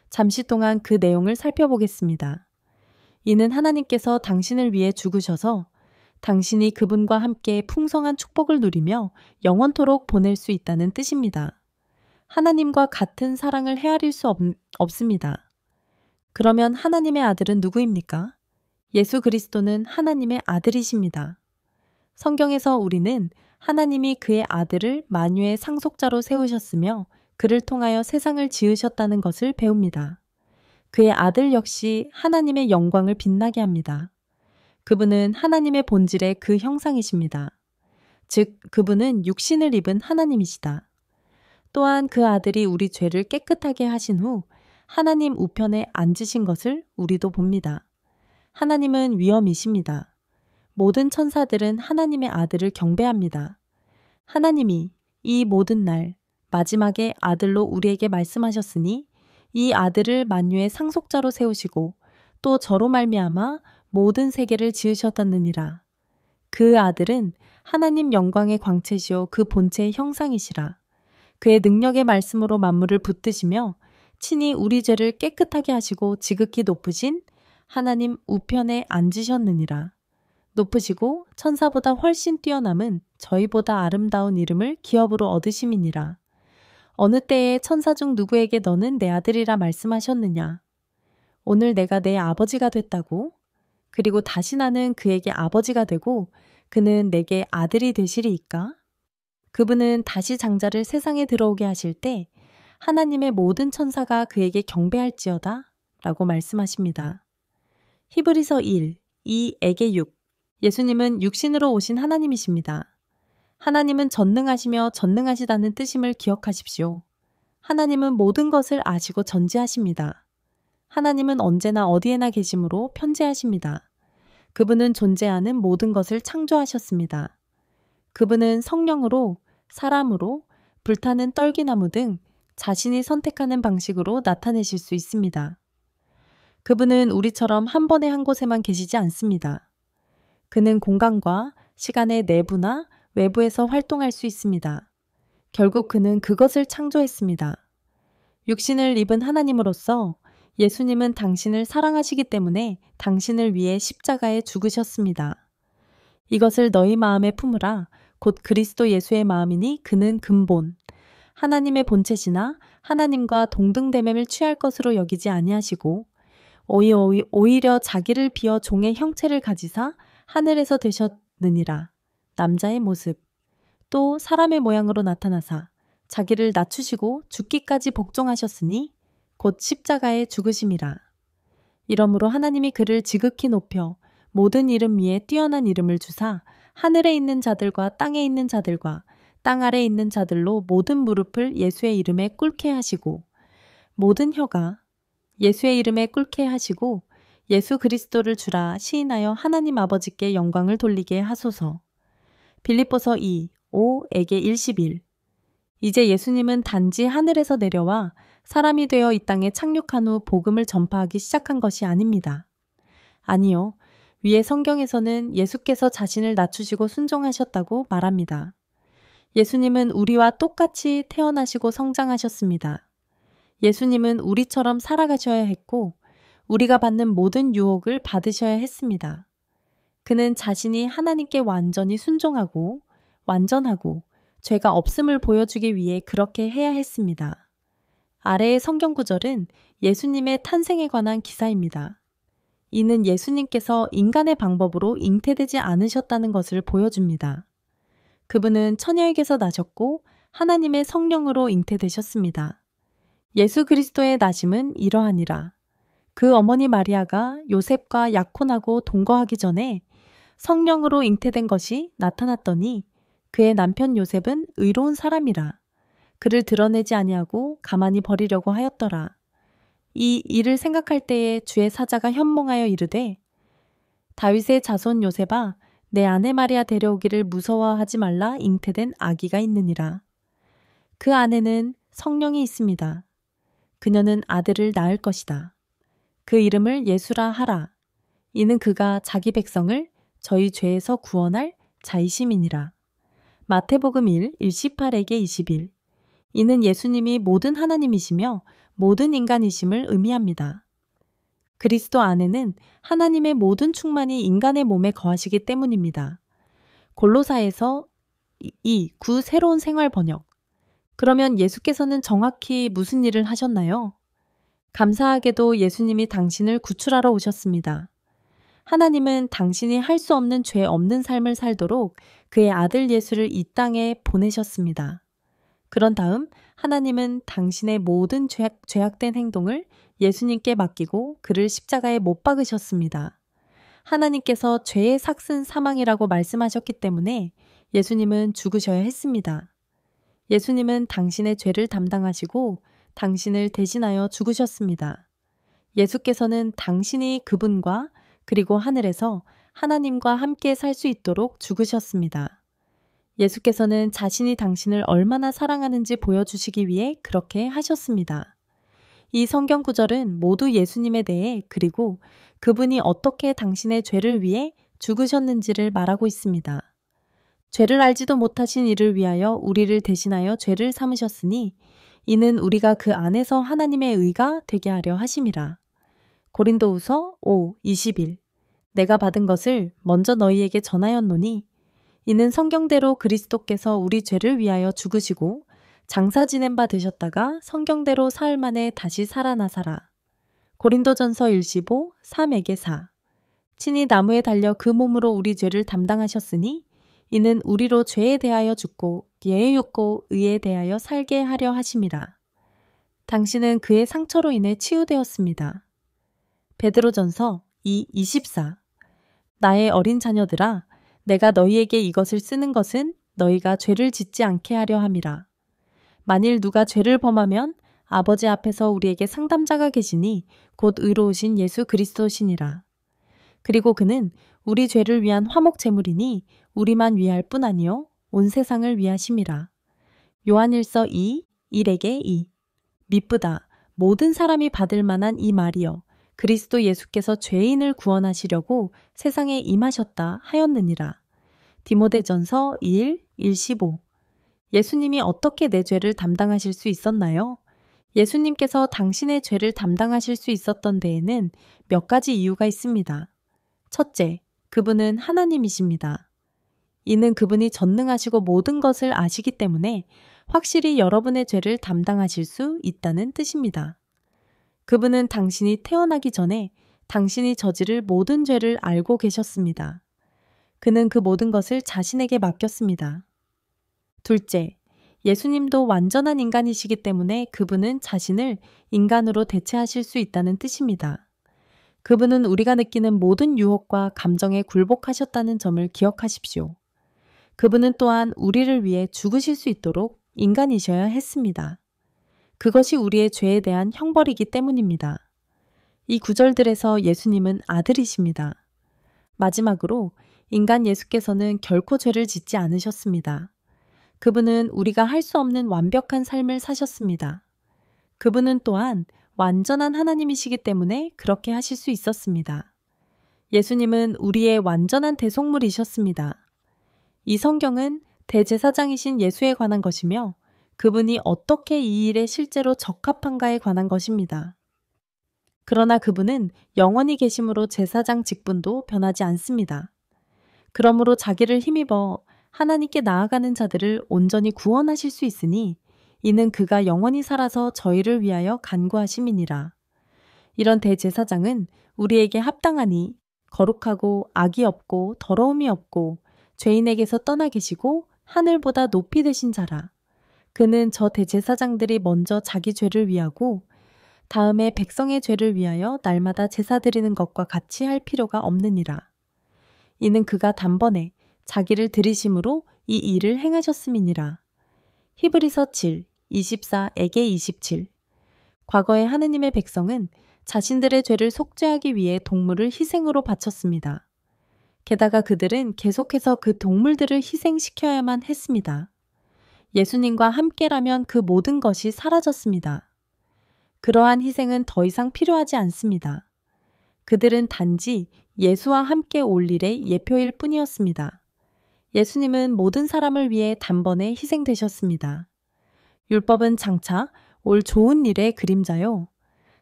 잠시 동안 그 내용을 살펴보겠습니다. 이는 하나님께서 당신을 위해 죽으셔서 당신이 그분과 함께 풍성한 축복을 누리며 영원토록 보낼 수 있다는 뜻입니다. 하나님과 같은 사랑을 헤아릴 수 없습니다. 그러면 하나님의 아들은 누구입니까? 예수 그리스도는 하나님의 아들이십니다. 성경에서 우리는 하나님이 그의 아들을 만유의 상속자로 세우셨으며 그를 통하여 세상을 지으셨다는 것을 배웁니다. 그의 아들 역시 하나님의 영광을 빛나게 합니다. 그분은 하나님의 본질의 그 형상이십니다. 즉, 그분은 육신을 입은 하나님이시다. 또한 그 아들이 우리 죄를 깨끗하게 하신 후 하나님 우편에 앉으신 것을 우리도 봅니다. 하나님은 위엄이십니다. 모든 천사들은 하나님의 아들을 경배합니다. 하나님이 이 모든 날 마지막에 아들로 우리에게 말씀하셨으니 이 아들을 만유의 상속자로 세우시고 또 저로 말미암아 모든 세계를 지으셨다느니라. 그 아들은 하나님 영광의 광채시요 그 본체의 형상이시라. 그의 능력의 말씀으로 만물을 붙드시며 친히 우리 죄를 깨끗하게 하시고 지극히 높으신 하나님 우편에 앉으셨느니라. 높으시고 천사보다 훨씬 뛰어남은 저희보다 아름다운 이름을 기업으로 얻으심이니라. 어느 때에 천사 중 누구에게 너는 내 아들이라 말씀하셨느냐? 오늘 내가 내 아버지가 됐다고? 그리고 다시 나는 그에게 아버지가 되고 그는 내게 아들이 되시리이까? 그분은 다시 장자를 세상에 들어오게 하실 때 하나님의 모든 천사가 그에게 경배할지어다 라고 말씀하십니다. 히브리서 1, 2에게 6. 예수님은 육신으로 오신 하나님이십니다. 하나님은 전능하시며 전능하시다는 뜻임을 기억하십시오. 하나님은 모든 것을 아시고 전지하십니다. 하나님은 언제나 어디에나 계심으로 편재하십니다. 그분은 존재하는 모든 것을 창조하셨습니다. 그분은 성령으로, 사람으로, 불타는 떨기나무 등 자신이 선택하는 방식으로 나타내실 수 있습니다. 그분은 우리처럼 한 번에 한 곳에만 계시지 않습니다. 그는 공간과 시간의 내부나 외부에서 활동할 수 있습니다. 결국 그는 그것을 창조했습니다. 육신을 입은 하나님으로서 예수님은 당신을 사랑하시기 때문에 당신을 위해 십자가에 죽으셨습니다. 이것을 너희 마음에 품으라. 곧 그리스도 예수의 마음이니 그는 근본, 하나님의 본체시나 하나님과 동등됨을 취할 것으로 여기지 아니하시고 오히려 자기를 비어 종의 형체를 가지사 하늘에서 되셨느니라. 남자의 모습, 또 사람의 모양으로 나타나사 자기를 낮추시고 죽기까지 복종하셨으니 곧 십자가에 죽으심이라. 이러므로 하나님이 그를 지극히 높여 모든 이름 위에 뛰어난 이름을 주사 하늘에 있는 자들과 땅에 있는 자들과 땅 아래에 있는 자들로 모든 무릎을 예수의 이름에 꿇게 하시고 모든 혀가 예수의 이름에 꿇게 하시고 예수 그리스도를 주라 시인하여 하나님 아버지께 영광을 돌리게 하소서. 빌립보서 2, 5에게 11. 이제 예수님은 단지 하늘에서 내려와 사람이 되어 이 땅에 착륙한 후 복음을 전파하기 시작한 것이 아닙니다. 아니요. 위에 성경에서는 예수께서 자신을 낮추시고 순종하셨다고 말합니다. 예수님은 우리와 똑같이 태어나시고 성장하셨습니다. 예수님은 우리처럼 살아가셔야 했고 우리가 받는 모든 유혹을 받으셔야 했습니다. 그는 자신이 하나님께 완전히 순종하고 완전하고 죄가 없음을 보여주기 위해 그렇게 해야 했습니다. 아래의 성경 구절은 예수님의 탄생에 관한 기사입니다. 이는 예수님께서 인간의 방법으로 잉태되지 않으셨다는 것을 보여줍니다. 그분은 처녀에게서 나셨고 하나님의 성령으로 잉태되셨습니다. 예수 그리스도의 나심은 이러하니라. 그 어머니 마리아가 요셉과 약혼하고 동거하기 전에 성령으로 잉태된 것이 나타났더니 그의 남편 요셉은 의로운 사람이라. 그를 드러내지 아니하고 가만히 버리려고 하였더라. 이 일을 생각할 때에 주의 사자가 현몽하여 이르되 다윗의 자손 요셉아 내 아내 마리아 데려오기를 무서워하지 말라 잉태된 아기가 있느니라. 그 안에는 성령이 있습니다. 그녀는 아들을 낳을 것이다. 그 이름을 예수라 하라. 이는 그가 자기 백성을 저희 죄에서 구원할 자이심이니라. 마태복음 1, 18에게 21. 이는 예수님이 모든 하나님이시며 모든 인간이심을 의미합니다. 그리스도 안에는 하나님의 모든 충만이 인간의 몸에 거하시기 때문입니다. 골로사에서 9 새로운 생활 번역. 그러면 예수께서는 정확히 무슨 일을 하셨나요? 감사하게도 예수님이 당신을 구출하러 오셨습니다. 하나님은 당신이 할 수 없는 죄 없는 삶을 살도록 그의 아들 예수를 이 땅에 보내셨습니다. 그런 다음 하나님은 당신의 모든 죄악된 행동을 예수님께 맡기고 그를 십자가에 못 박으셨습니다. 하나님께서 죄의 삭은 사망이라고 말씀하셨기 때문에 예수님은 죽으셔야 했습니다. 예수님은 당신의 죄를 담당하시고 당신을 대신하여 죽으셨습니다. 예수께서는 당신이 그분과 그리고 하늘에서 하나님과 함께 살 수 있도록 죽으셨습니다. 예수께서는 자신이 당신을 얼마나 사랑하는지 보여주시기 위해 그렇게 하셨습니다. 이 성경 구절은 모두 예수님에 대해 그리고 그분이 어떻게 당신의 죄를 위해 죽으셨는지를 말하고 있습니다. 죄를 알지도 못하신 이를 위하여 우리를 대신하여 죄를 삼으셨으니 이는 우리가 그 안에서 하나님의 의가 되게 하려 하심이라. 고린도후서 5:21 내가 받은 것을 먼저 너희에게 전하였노니 이는 성경대로 그리스도께서 우리 죄를 위하여 죽으시고 장사 지낸 바 되셨다가 성경대로 사흘 만에 다시 살아나사라. 고린도전서 1:15 3에게 4 친히 나무에 달려 그 몸으로 우리 죄를 담당하셨으니 이는 우리로 죄에 대하여 죽고 예에 육고 의에 대하여 살게 하려 하심이라. 당신은 그의 상처로 인해 치유되었습니다. 베드로전서 2:24 나의 어린 자녀들아 내가 너희에게 이것을 쓰는 것은 너희가 죄를 짓지 않게 하려 함이라. 만일 누가 죄를 범하면 아버지 앞에서 우리에게 상담자가 계시니 곧 의로우신 예수 그리스도시니라. 그리고 그는 우리 죄를 위한 화목 제물이니 우리만 위할 뿐 아니요 온 세상을 위하심이라. 요한일서 2:1에게 2 미쁘다 모든 사람이 받을 만한 이 말이여 그리스도 예수께서 죄인을 구원하시려고 세상에 임하셨다 하였느니라. 디모데전서 1:15 예수님이 어떻게 내 죄를 담당하실 수 있었나요? 예수님께서 당신의 죄를 담당하실 수 있었던 데에는 몇 가지 이유가 있습니다. 첫째, 그분은 하나님이십니다. 이는 그분이 전능하시고 모든 것을 아시기 때문에 확실히 여러분의 죄를 담당하실 수 있다는 뜻입니다. 그분은 당신이 태어나기 전에 당신이 저지를 모든 죄를 알고 계셨습니다. 그는 그 모든 것을 자신에게 맡겼습니다. 둘째, 예수님도 완전한 인간이시기 때문에 그분은 자신을 인간으로 대체하실 수 있다는 뜻입니다. 그분은 우리가 느끼는 모든 유혹과 감정에 굴복하셨다는 점을 기억하십시오. 그분은 또한 우리를 위해 죽으실 수 있도록 인간이셔야 했습니다. 그것이 우리의 죄에 대한 형벌이기 때문입니다. 이 구절들에서 예수님은 아들이십니다. 마지막으로 인간 예수께서는 결코 죄를 짓지 않으셨습니다. 그분은 우리가 할 수 없는 완벽한 삶을 사셨습니다. 그분은 또한 완전한 하나님이시기 때문에 그렇게 하실 수 있었습니다. 예수님은 우리의 완전한 대속물이셨습니다. 이 성경은 대제사장이신 예수에 관한 것이며 그분이 어떻게 이 일에 실제로 적합한가에 관한 것입니다. 그러나 그분은 영원히 계심으로 제사장 직분도 변하지 않습니다. 그러므로 자기를 힘입어 하나님께 나아가는 자들을 온전히 구원하실 수 있으니 이는 그가 영원히 살아서 저희를 위하여 간구하심이니라. 이런 대제사장은 우리에게 합당하니 거룩하고 악이 없고 더러움이 없고 죄인에게서 떠나 계시고 하늘보다 높이 되신 자라. 그는 저 대제사장들이 먼저 자기 죄를 위하고 다음에 백성의 죄를 위하여 날마다 제사 드리는 것과 같이 할 필요가 없느니라. 이는 그가 단번에 자기를 들이심으로 이 일을 행하셨음이니라. 히브리서 7:24에게 27 과거에 하느님의 백성은 자신들의 죄를 속죄하기 위해 동물을 희생으로 바쳤습니다. 게다가 그들은 계속해서 그 동물들을 희생시켜야만 했습니다. 예수님과 함께라면 그 모든 것이 사라졌습니다. 그러한 희생은 더 이상 필요하지 않습니다. 그들은 단지 예수와 함께 올 일의 예표일 뿐이었습니다. 예수님은 모든 사람을 위해 단번에 희생되셨습니다. 율법은 장차 올 좋은 일의 그림자요.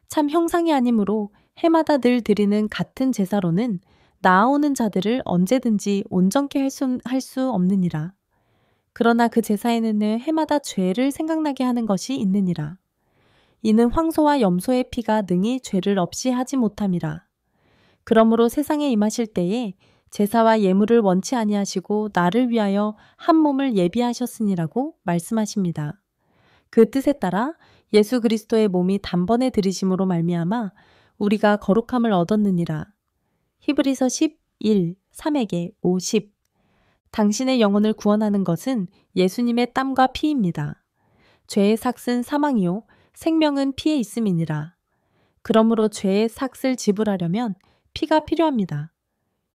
참 형상이 아니므로 해마다 늘 드리는 같은 제사로는 나아오는 자들을 언제든지 온전케 할 수 없느니라. 그러나 그 제사에는 해마다 죄를 생각나게 하는 것이 있느니라. 이는 황소와 염소의 피가 능히 죄를 없이 하지 못함이라. 그러므로 세상에 임하실 때에 제사와 예물을 원치 아니하시고 나를 위하여 한 몸을 예비하셨으니라고 말씀하십니다. 그 뜻에 따라 예수 그리스도의 몸이 단번에 들이심으로 말미암아 우리가 거룩함을 얻었느니라. 히브리서 11, 3에게 5, 10. 당신의 영혼을 구원하는 것은 예수님의 땀과 피입니다. 죄의 삭은 사망이요 생명은 피에 있음이니라. 그러므로 죄의 삭을 지불하려면 피가 필요합니다.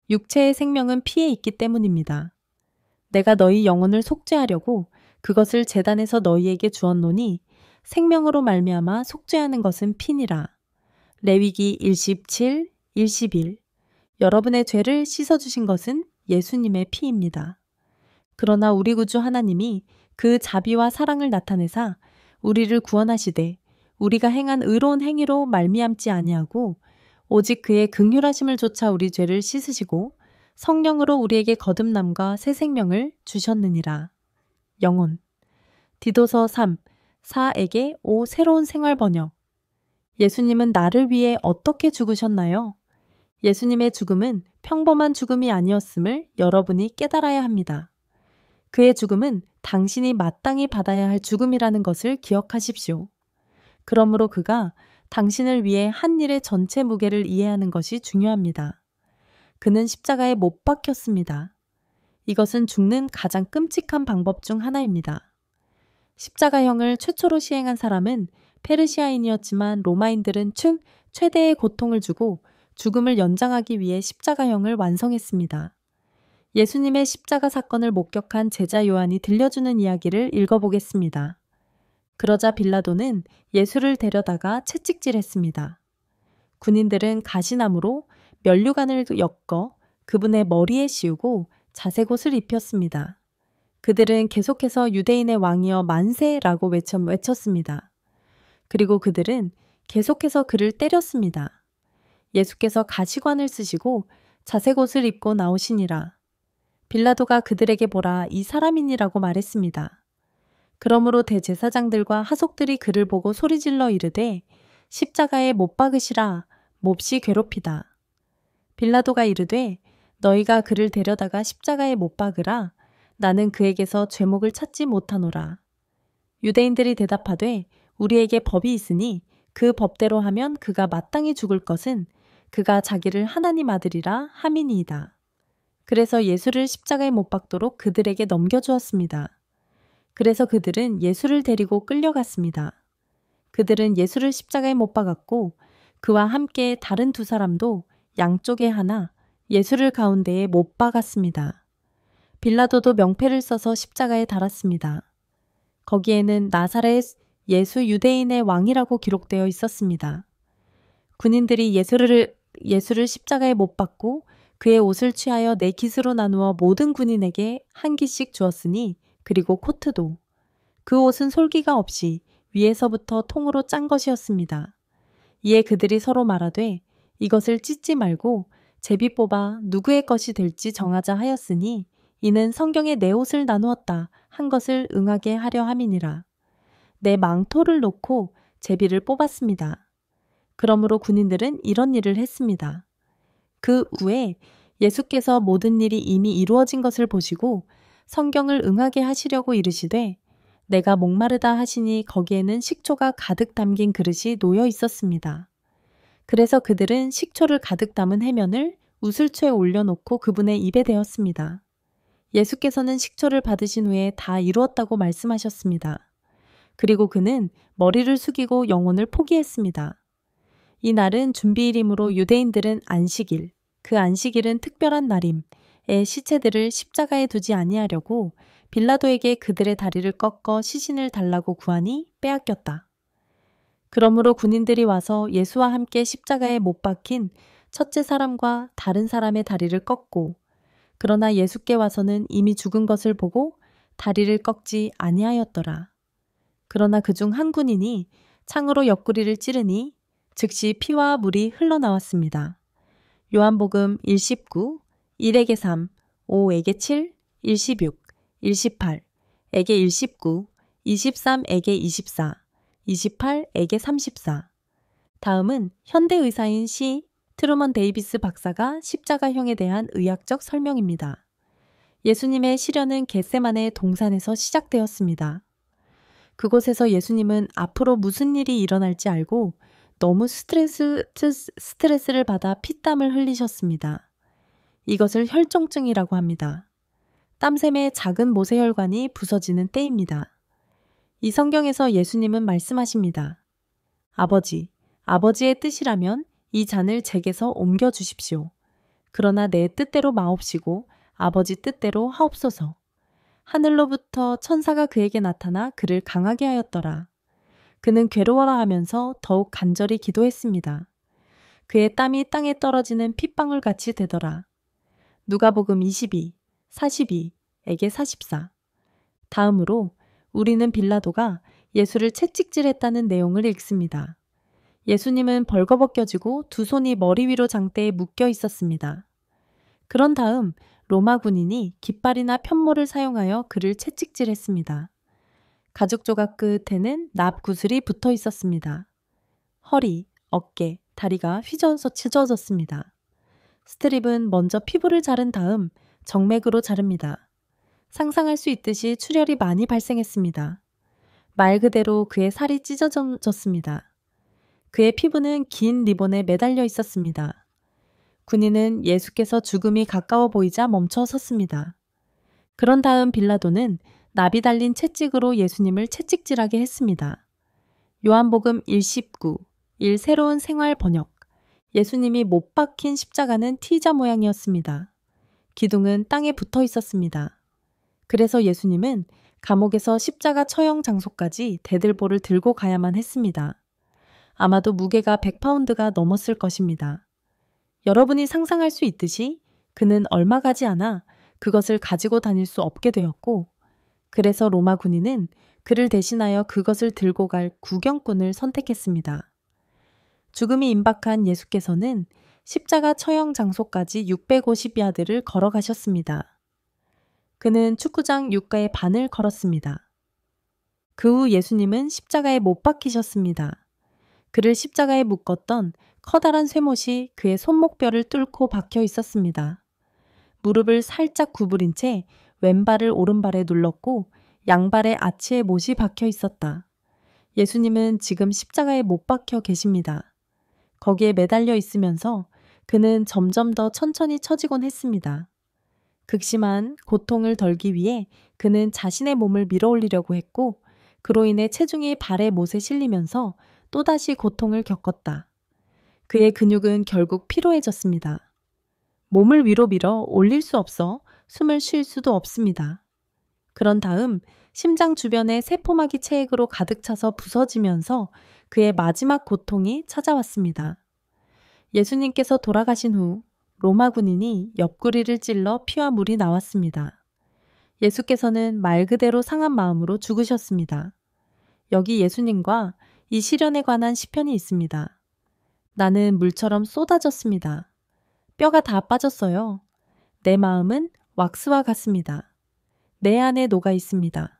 육체의 생명은 피에 있기 때문입니다. 내가 너희 영혼을 속죄하려고 그것을 제단에서 너희에게 주었노니 생명으로 말미암아 속죄하는 것은 피니라. 레위기 17, 21. 여러분의 죄를 씻어주신 것은 예수님의 피입니다. 그러나 우리 구주 하나님이 그 자비와 사랑을 나타내사 우리를 구원하시되 우리가 행한 의로운 행위로 말미암지 아니하고 오직 그의 긍휼하심을 조차 우리 죄를 씻으시고 성령으로 우리에게 거듭남과 새 생명을 주셨느니라. 영혼. 디도서 3, 4에게 5 새로운 생활 번역. 예수님은 나를 위해 어떻게 죽으셨나요? 예수님의 죽음은 평범한 죽음이 아니었음을 여러분이 깨달아야 합니다. 그의 죽음은 당신이 마땅히 받아야 할 죽음이라는 것을 기억하십시오. 그러므로 그가 당신을 위해 한 일의 전체 무게를 이해하는 것이 중요합니다. 그는 십자가에 못 박혔습니다. 이것은 죽는 가장 끔찍한 방법 중 하나입니다. 십자가형을 최초로 시행한 사람은 페르시아인이었지만 로마인들은 최대의 고통을 주고 죽음을 연장하기 위해 십자가형을 완성했습니다. 예수님의 십자가 사건을 목격한 제자 요한이 들려주는 이야기를 읽어보겠습니다. 그러자 빌라도는 예수를 데려다가 채찍질했습니다. 군인들은 가시나무로 면류관을 엮어 그분의 머리에 씌우고 자색옷을 입혔습니다. 그들은 계속해서 유대인의 왕이여 만세라고 외쳤습니다. 그리고 그들은 계속해서 그를 때렸습니다. 예수께서 가시관을 쓰시고 자색옷을 입고 나오시니라. 빌라도가 그들에게 보라 이 사람이니라고 말했습니다. 그러므로 대제사장들과 하속들이 그를 보고 소리질러 이르되 십자가에 못 박으시라 몹시 괴롭히다. 빌라도가 이르되 너희가 그를 데려다가 십자가에 못 박으라 나는 그에게서 죄목을 찾지 못하노라. 유대인들이 대답하되 우리에게 법이 있으니 그 법대로 하면 그가 마땅히 죽을 것은 그가 자기를 하나님 아들이라 함이니이다. 그래서 예수를 십자가에 못 박도록 그들에게 넘겨주었습니다. 그래서 그들은 예수를 데리고 끌려갔습니다. 그들은 예수를 십자가에 못 박았고 그와 함께 다른 두 사람도 양쪽에 하나, 예수를 가운데에 못 박았습니다. 빌라도도 명패를 써서 십자가에 달았습니다. 거기에는 나사렛 예수 유대인의 왕이라고 기록되어 있었습니다. 군인들이 예수를 십자가에 못 박고 그의 옷을 취하여 네 깃으로 나누어 모든 군인에게 한 깃씩 주었으니 그리고 코트도. 그 옷은 솔기가 없이 위에서부터 통으로 짠 것이었습니다. 이에 그들이 서로 말하되 이것을 찢지 말고 제비 뽑아 누구의 것이 될지 정하자 하였으니 이는 성경에 내 옷을 나누었다 한 것을 응하게 하려 함이니라. 내 망토를 놓고 제비를 뽑았습니다. 그러므로 군인들은 이런 일을 했습니다. 그 후에 예수께서 모든 일이 이미 이루어진 것을 보시고 성경을 응하게 하시려고 이르시되 내가 목마르다 하시니 거기에는 식초가 가득 담긴 그릇이 놓여 있었습니다. 그래서 그들은 식초를 가득 담은 해면을 우슬초에 올려놓고 그분의 입에 대었습니다. 예수께서는 식초를 받으신 후에 다 이루었다고 말씀하셨습니다. 그리고 그는 머리를 숙이고 영혼을 포기했습니다. 이 날은 준비일이므로 유대인들은 안식일, 그 안식일은 특별한 날임에 시체들을 십자가에 두지 아니하려고 빌라도에게 그들의 다리를 꺾어 시신을 달라고 구하니 빼앗겼다. 그러므로 군인들이 와서 예수와 함께 십자가에 못 박힌 첫째 사람과 다른 사람의 다리를 꺾고 그러나 예수께 와서는 이미 죽은 것을 보고 다리를 꺾지 아니하였더라. 그러나 그중 한 군인이 창으로 옆구리를 찌르니 즉시 피와 물이 흘러나왔습니다. 요한복음 1:19, 1에게 3, 5에게 7, 1:16, 1:18, 에게 1:19, 23에게 24, 28에게 34. 다음은 현대 의사인 트루먼 데이비스 박사가 십자가형에 대한 의학적 설명입니다. 예수님의 시련은 겟세마네 동산에서 시작되었습니다. 그곳에서 예수님은 앞으로 무슨 일이 일어날지 알고 너무 스트레스를 받아 피땀을 흘리셨습니다. 이것을 혈종증이라고 합니다. 땀샘에 작은 모세혈관이 부서지는 때입니다. 이 성경에서 예수님은 말씀하십니다. 아버지의 뜻이라면 이 잔을 제게서 옮겨 주십시오. 그러나 내 뜻대로 마옵시고 아버지 뜻대로 하옵소서. 하늘로부터 천사가 그에게 나타나 그를 강하게 하였더라. 그는 괴로워하면서 더욱 간절히 기도했습니다. 그의 땀이 땅에 떨어지는 핏방울 같이 되더라. 누가복음 22, 42에게 44. 다음으로 우리는 빌라도가 예수를 채찍질했다는 내용을 읽습니다. 예수님은 벌거벗겨지고 두 손이 머리 위로 장대에 묶여 있었습니다. 그런 다음 로마 군인이 깃발이나 편모를 사용하여 그를 채찍질했습니다. 가죽 조각 끝에는 납 구슬이 붙어 있었습니다. 허리, 어깨, 다리가 휘저어서 찢어졌습니다. 스트립은 먼저 피부를 자른 다음 정맥으로 자릅니다. 상상할 수 있듯이 출혈이 많이 발생했습니다. 말 그대로 그의 살이 찢어졌습니다. 그의 피부는 긴 리본에 매달려 있었습니다. 군인은 예수께서 죽음이 가까워 보이자 멈춰 섰습니다. 그런 다음 빌라도는 납이 달린 채찍으로 예수님을 채찍질하게 했습니다. 요한복음 1:19, 새로운 생활 번역. 예수님이 못 박힌 십자가는 T자 모양이었습니다. 기둥은 땅에 붙어 있었습니다. 그래서 예수님은 감옥에서 십자가 처형 장소까지 대들보를 들고 가야만 했습니다. 아마도 무게가 100파운드가 넘었을 것입니다. 여러분이 상상할 수 있듯이 그는 얼마 가지 않아 그것을 가지고 다닐 수 없게 되었고, 그래서 로마 군인은 그를 대신하여 그것을 들고 갈 구경꾼을 선택했습니다. 죽음이 임박한 예수께서는 십자가 처형 장소까지 650야드를 걸어가셨습니다. 그는 축구장 육가의 반을 걸었습니다. 그 후 예수님은 십자가에 못 박히셨습니다. 그를 십자가에 묶었던 커다란 쇠못이 그의 손목뼈를 뚫고 박혀 있었습니다. 무릎을 살짝 구부린 채 왼발을 오른발에 눌렀고 양발의 아치에 못이 박혀 있었다. 예수님은 지금 십자가에 못 박혀 계십니다. 거기에 매달려 있으면서 그는 점점 더 천천히 처지곤 했습니다. 극심한 고통을 덜기 위해 그는 자신의 몸을 밀어올리려고 했고, 그로 인해 체중이 발의 못에 실리면서 또다시 고통을 겪었다. 그의 근육은 결국 피로해졌습니다. 몸을 위로 밀어 올릴 수 없어 숨을 쉴 수도 없습니다. 그런 다음 심장 주변에 세포막이 체액으로 가득 차서 부서지면서 그의 마지막 고통이 찾아왔습니다. 예수님께서 돌아가신 후 로마 군인이 옆구리를 찔러 피와 물이 나왔습니다. 예수께서는 말 그대로 상한 마음으로 죽으셨습니다. 여기 예수님과 이 시련에 관한 시편이 있습니다. 나는 물처럼 쏟아졌습니다. 뼈가 다 빠졌어요. 내 마음은 왁스와 같습니다. 내 안에 녹아 있습니다.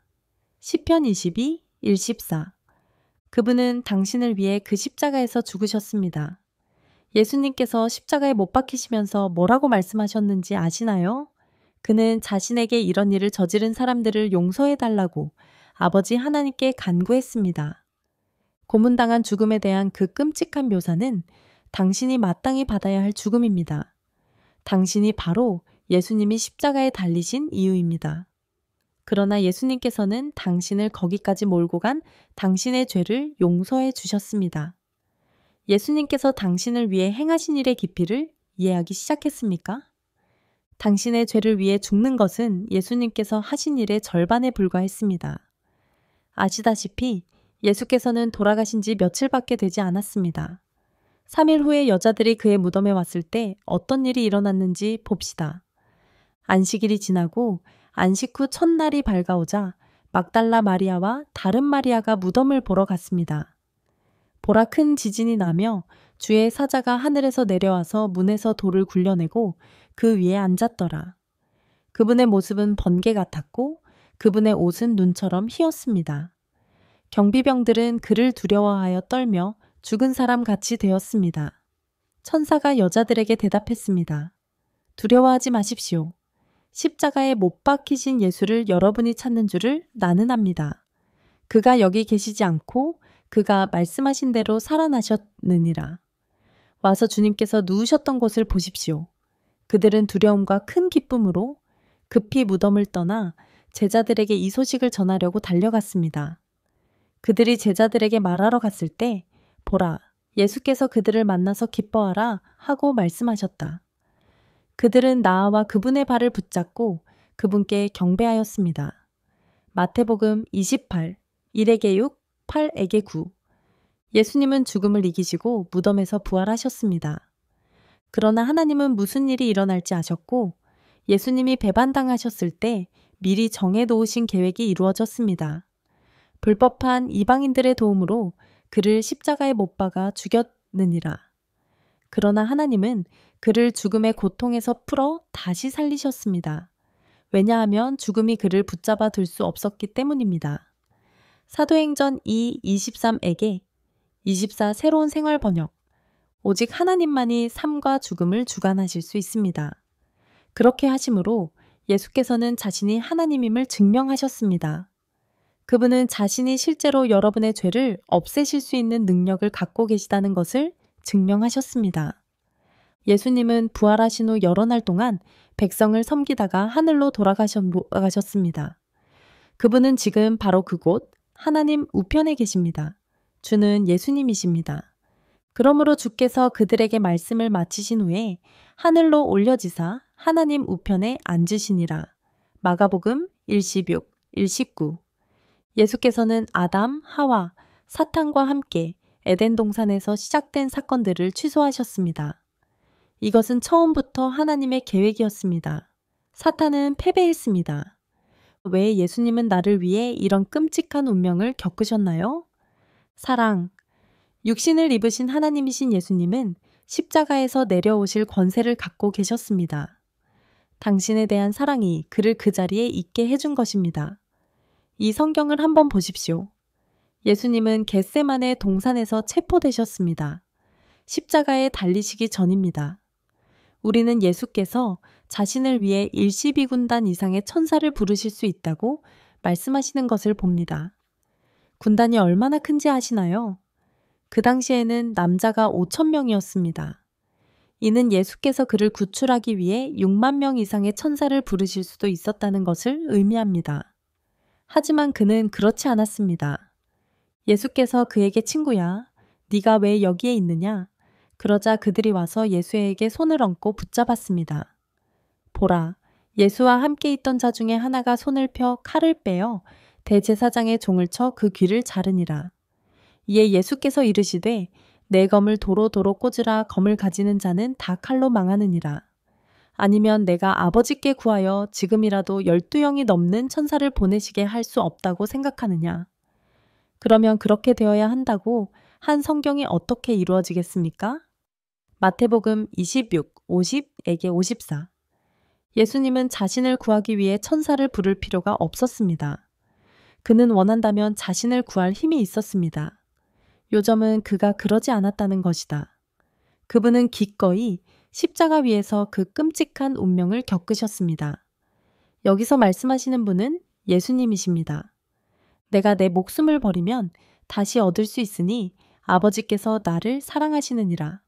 시편 22, 14. 그분은 당신을 위해 그 십자가에서 죽으셨습니다. 예수님께서 십자가에 못 박히시면서 뭐라고 말씀하셨는지 아시나요? 그는 자신에게 이런 일을 저지른 사람들을 용서해달라고 아버지 하나님께 간구했습니다. 고문당한 죽음에 대한 그 끔찍한 묘사는 당신이 마땅히 받아야 할 죽음입니다. 당신이 바로 예수님이 십자가에 달리신 이유입니다. 그러나 예수님께서는 당신을 거기까지 몰고 간 당신의 죄를 용서해 주셨습니다. 예수님께서 당신을 위해 행하신 일의 깊이를 이해하기 시작했습니까? 당신의 죄를 위해 죽는 것은 예수님께서 하신 일의 절반에 불과했습니다. 아시다시피 예수께서는 돌아가신 지 며칠밖에 되지 않았습니다. 3일 후에 여자들이 그의 무덤에 왔을 때 어떤 일이 일어났는지 봅시다. 안식일이 지나고 안식 후 첫날이 밝아오자 막달라 마리아와 다른 마리아가 무덤을 보러 갔습니다. 보라 큰 지진이 나며 주의 사자가 하늘에서 내려와서 문에서 돌을 굴려내고 그 위에 앉았더라. 그분의 모습은 번개 같았고 그분의 옷은 눈처럼 희었습니다. 경비병들은 그를 두려워하여 떨며 죽은 사람 같이 되었습니다. 천사가 여자들에게 대답했습니다. 두려워하지 마십시오. 십자가에 못 박히신 예수를 여러분이 찾는 줄을 나는 압니다. 그가 여기 계시지 않고 그가 말씀하신 대로 살아나셨느니라. 와서 주님께서 누우셨던 곳을 보십시오. 그들은 두려움과 큰 기쁨으로 급히 무덤을 떠나 제자들에게 이 소식을 전하려고 달려갔습니다. 그들이 제자들에게 말하러 갔을 때 보라, 예수께서 그들을 만나서 기뻐하라 하고 말씀하셨다. 그들은 나와 그분의 발을 붙잡고 그분께 경배하였습니다. 마태복음 28, 1에게 6, 8에게 9. 예수님은 죽음을 이기시고 무덤에서 부활하셨습니다. 그러나 하나님은 무슨 일이 일어날지 아셨고 예수님이 배반당하셨을 때 미리 정해놓으신 계획이 이루어졌습니다. 불법한 이방인들의 도움으로 그를 십자가에 못 박아 죽였느니라. 그러나 하나님은 그를 죽음의 고통에서 풀어 다시 살리셨습니다. 왜냐하면 죽음이 그를 붙잡아 둘 수 없었기 때문입니다. 사도행전 2:23에게 24 새로운 생활 번역. 오직 하나님만이 삶과 죽음을 주관하실 수 있습니다. 그렇게 하심으로 예수께서는 자신이 하나님임을 증명하셨습니다. 그분은 자신이 실제로 여러분의 죄를 없애실 수 있는 능력을 갖고 계시다는 것을 증명하셨습니다. 예수님은 부활하신 후 여러 날 동안 백성을 섬기다가 하늘로 돌아가셨습니다. 그분은 지금 바로 그곳 하나님 우편에 계십니다. 주는 예수님이십니다. 그러므로 주께서 그들에게 말씀을 마치신 후에 하늘로 올려지사 하나님 우편에 앉으시니라. 마가복음 1:16, 1:19. 예수께서는 아담, 하와, 사탄과 함께 에덴 동산에서 시작된 사건들을 취소하셨습니다. 이것은 처음부터 하나님의 계획이었습니다. 사탄은 패배했습니다. 왜 예수님은 나를 위해 이런 끔찍한 운명을 겪으셨나요? 사랑. 육신을 입으신 하나님이신 예수님은 십자가에서 내려오실 권세를 갖고 계셨습니다. 당신에 대한 사랑이 그를 그 자리에 있게 해준 것입니다. 이 성경을 한번 보십시오. 예수님은 겟세마네 동산에서 체포되셨습니다. 십자가에 달리시기 전입니다. 우리는 예수께서 자신을 위해 일시비군단 이상의 천사를 부르실 수 있다고 말씀하시는 것을 봅니다. 군단이 얼마나 큰지 아시나요? 그 당시에는 남자가 5,000명이었습니다. 이는 예수께서 그를 구출하기 위해 6만 명 이상의 천사를 부르실 수도 있었다는 것을 의미합니다. 하지만 그는 그렇지 않았습니다. 예수께서 그에게 친구야, 네가 왜 여기에 있느냐? 그러자 그들이 와서 예수에게 손을 얹고 붙잡았습니다. 보라, 예수와 함께 있던 자 중에 하나가 손을 펴 칼을 빼어 대제사장의 종을 쳐 그 귀를 자르니라. 이에 예수께서 이르시되 내 검을 도로도로 꽂으라. 검을 가지는 자는 다 칼로 망하느니라. 아니면 내가 아버지께 구하여 지금이라도 12영이 넘는 천사를 보내시게 할 수 없다고 생각하느냐? 그러면 그렇게 되어야 한다고 한 성경이 어떻게 이루어지겠습니까? 마태복음 26, 50에게 54. 예수님은 자신을 구하기 위해 천사를 부를 필요가 없었습니다. 그는 원한다면 자신을 구할 힘이 있었습니다. 요점은 그가 그러지 않았다는 것이다. 그분은 기꺼이 십자가 위에서 그 끔찍한 운명을 겪으셨습니다. 여기서 말씀하시는 분은 예수님이십니다. 내가 내 목숨을 버리면 다시 얻을 수 있으니 아버지께서 나를 사랑하시느니라.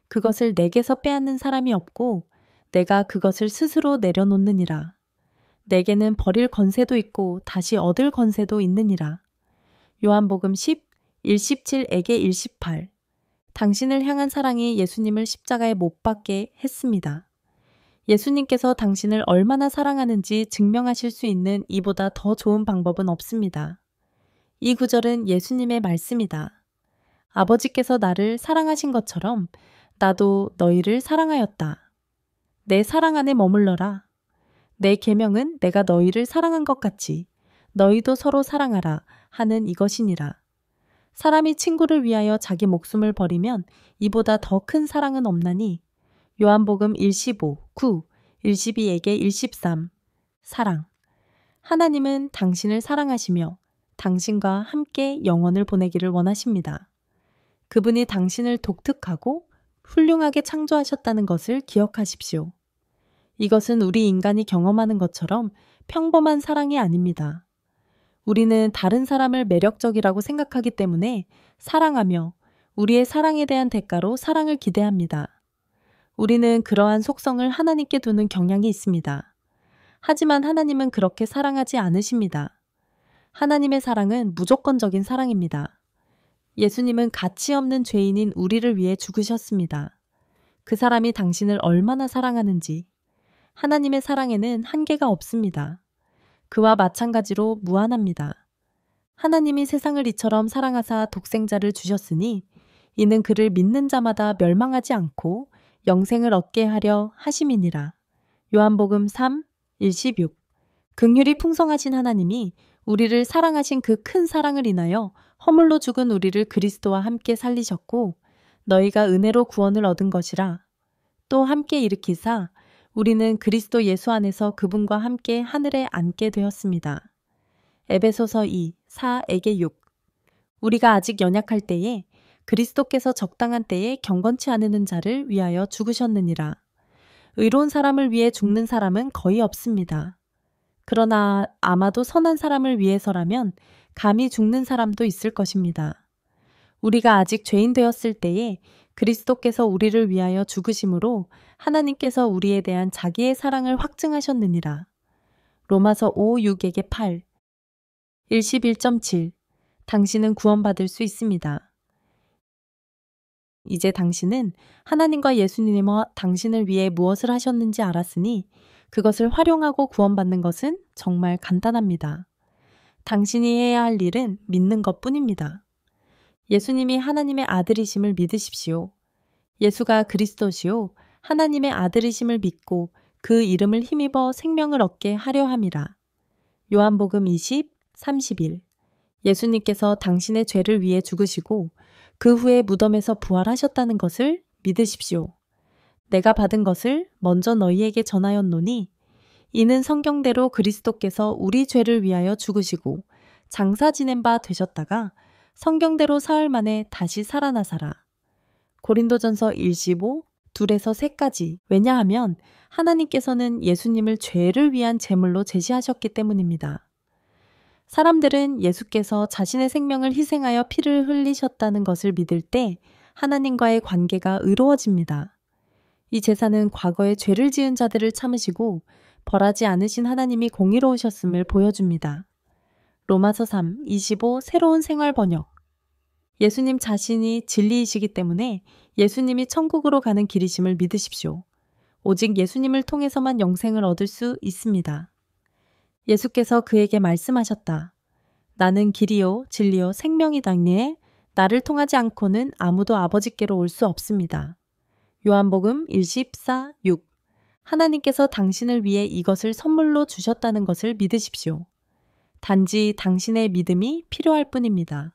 그것을 내게서 빼앗는 사람이 없고 내가 그것을 스스로 내려놓느니라. 내게는 버릴 권세도 있고 다시 얻을 권세도 있느니라. 요한복음 10, 1:17에게 1:18. 당신을 향한 사랑이 예수님을 십자가에 못 박게 했습니다. 예수님께서 당신을 얼마나 사랑하는지 증명하실 수 있는 이보다 더 좋은 방법은 없습니다. 이 구절은 예수님의 말씀이다. 아버지께서 나를 사랑하신 것처럼 나도 너희를 사랑하였다. 내 사랑 안에 머물러라. 내 계명은 내가 너희를 사랑한 것 같이 너희도 서로 사랑하라 하는 이것이니라. 사람이 친구를 위하여 자기 목숨을 버리면 이보다 더 큰 사랑은 없나니. 요한복음 1:15, 9, 1:12에게 1:13. 사랑. 하나님은 당신을 사랑하시며 당신과 함께 영원을 보내기를 원하십니다. 그분이 당신을 독특하고 훌륭하게 창조하셨다는 것을 기억하십시오. 이것은 우리 인간이 경험하는 것처럼 평범한 사랑이 아닙니다. 우리는 다른 사람을 매력적이라고 생각하기 때문에 사랑하며 우리의 사랑에 대한 대가로 사랑을 기대합니다. 우리는 그러한 속성을 하나님께 두는 경향이 있습니다. 하지만 하나님은 그렇게 사랑하지 않으십니다. 하나님의 사랑은 무조건적인 사랑입니다. 예수님은 가치 없는 죄인인 우리를 위해 죽으셨습니다. 그 사람이 당신을 얼마나 사랑하는지. 하나님의 사랑에는 한계가 없습니다. 그와 마찬가지로 무한합니다. 하나님이 세상을 이처럼 사랑하사 독생자를 주셨으니 이는 그를 믿는 자마다 멸망하지 않고 영생을 얻게 하려 하심이니라. 요한복음 3, 16. 긍휼이 풍성하신 하나님이 우리를 사랑하신 그 큰 사랑을 인하여 허물로 죽은 우리를 그리스도와 함께 살리셨고 너희가 은혜로 구원을 얻은 것이라. 또 함께 일으키사 우리는 그리스도 예수 안에서 그분과 함께 하늘에 앉게 되었습니다. 에베소서 2, 4에게 6. 우리가 아직 연약할 때에 그리스도께서 적당한 때에 경건치 않은 자를 위하여 죽으셨느니라. 의로운 사람을 위해 죽는 사람은 거의 없습니다. 그러나 아마도 선한 사람을 위해서라면 감히 죽는 사람도 있을 것입니다. 우리가 아직 죄인 되었을 때에 그리스도께서 우리를 위하여 죽으심으로 하나님께서 우리에 대한 자기의 사랑을 확증하셨느니라. 로마서 5, 6에게 8. 11.7. 당신은 구원받을 수 있습니다. 이제 당신은 하나님과 예수님과 당신을 위해 무엇을 하셨는지 알았으니 그것을 활용하고 구원받는 것은 정말 간단합니다. 당신이 해야 할 일은 믿는 것뿐입니다. 예수님이 하나님의 아들이심을 믿으십시오. 예수가 그리스도시요 하나님의 아들이심을 믿고 그 이름을 힘입어 생명을 얻게 하려 함이라. 요한복음 20, 31. 예수님께서 당신의 죄를 위해 죽으시고 그 후에 무덤에서 부활하셨다는 것을 믿으십시오. 내가 받은 것을 먼저 너희에게 전하였노니 이는 성경대로 그리스도께서 우리 죄를 위하여 죽으시고 장사 지낸 바 되셨다가 성경대로 사흘 만에 다시 살아나사라. 고린도전서 1:15, 2에서 3까지. 왜냐하면 하나님께서는 예수님을 죄를 위한 제물로 제시하셨기 때문입니다. 사람들은 예수께서 자신의 생명을 희생하여 피를 흘리셨다는 것을 믿을 때 하나님과의 관계가 의로워집니다. 이 제사는 과거에 죄를 지은 자들을 참으시고 벌하지 않으신 하나님이 공의로우셨음을 보여줍니다. 로마서 3, 25 새로운 생활 번역. 예수님 자신이 진리이시기 때문에 예수님이 천국으로 가는 길이심을 믿으십시오. 오직 예수님을 통해서만 영생을 얻을 수 있습니다. 예수께서 그에게 말씀하셨다. 나는 길이요 진리요 생명이다니 나를 통하지 않고는 아무도 아버지께로 올 수 없습니다. 요한복음 1:14, 6. 하나님께서 당신을 위해 이것을 선물로 주셨다는 것을 믿으십시오. 단지 당신의 믿음이 필요할 뿐입니다.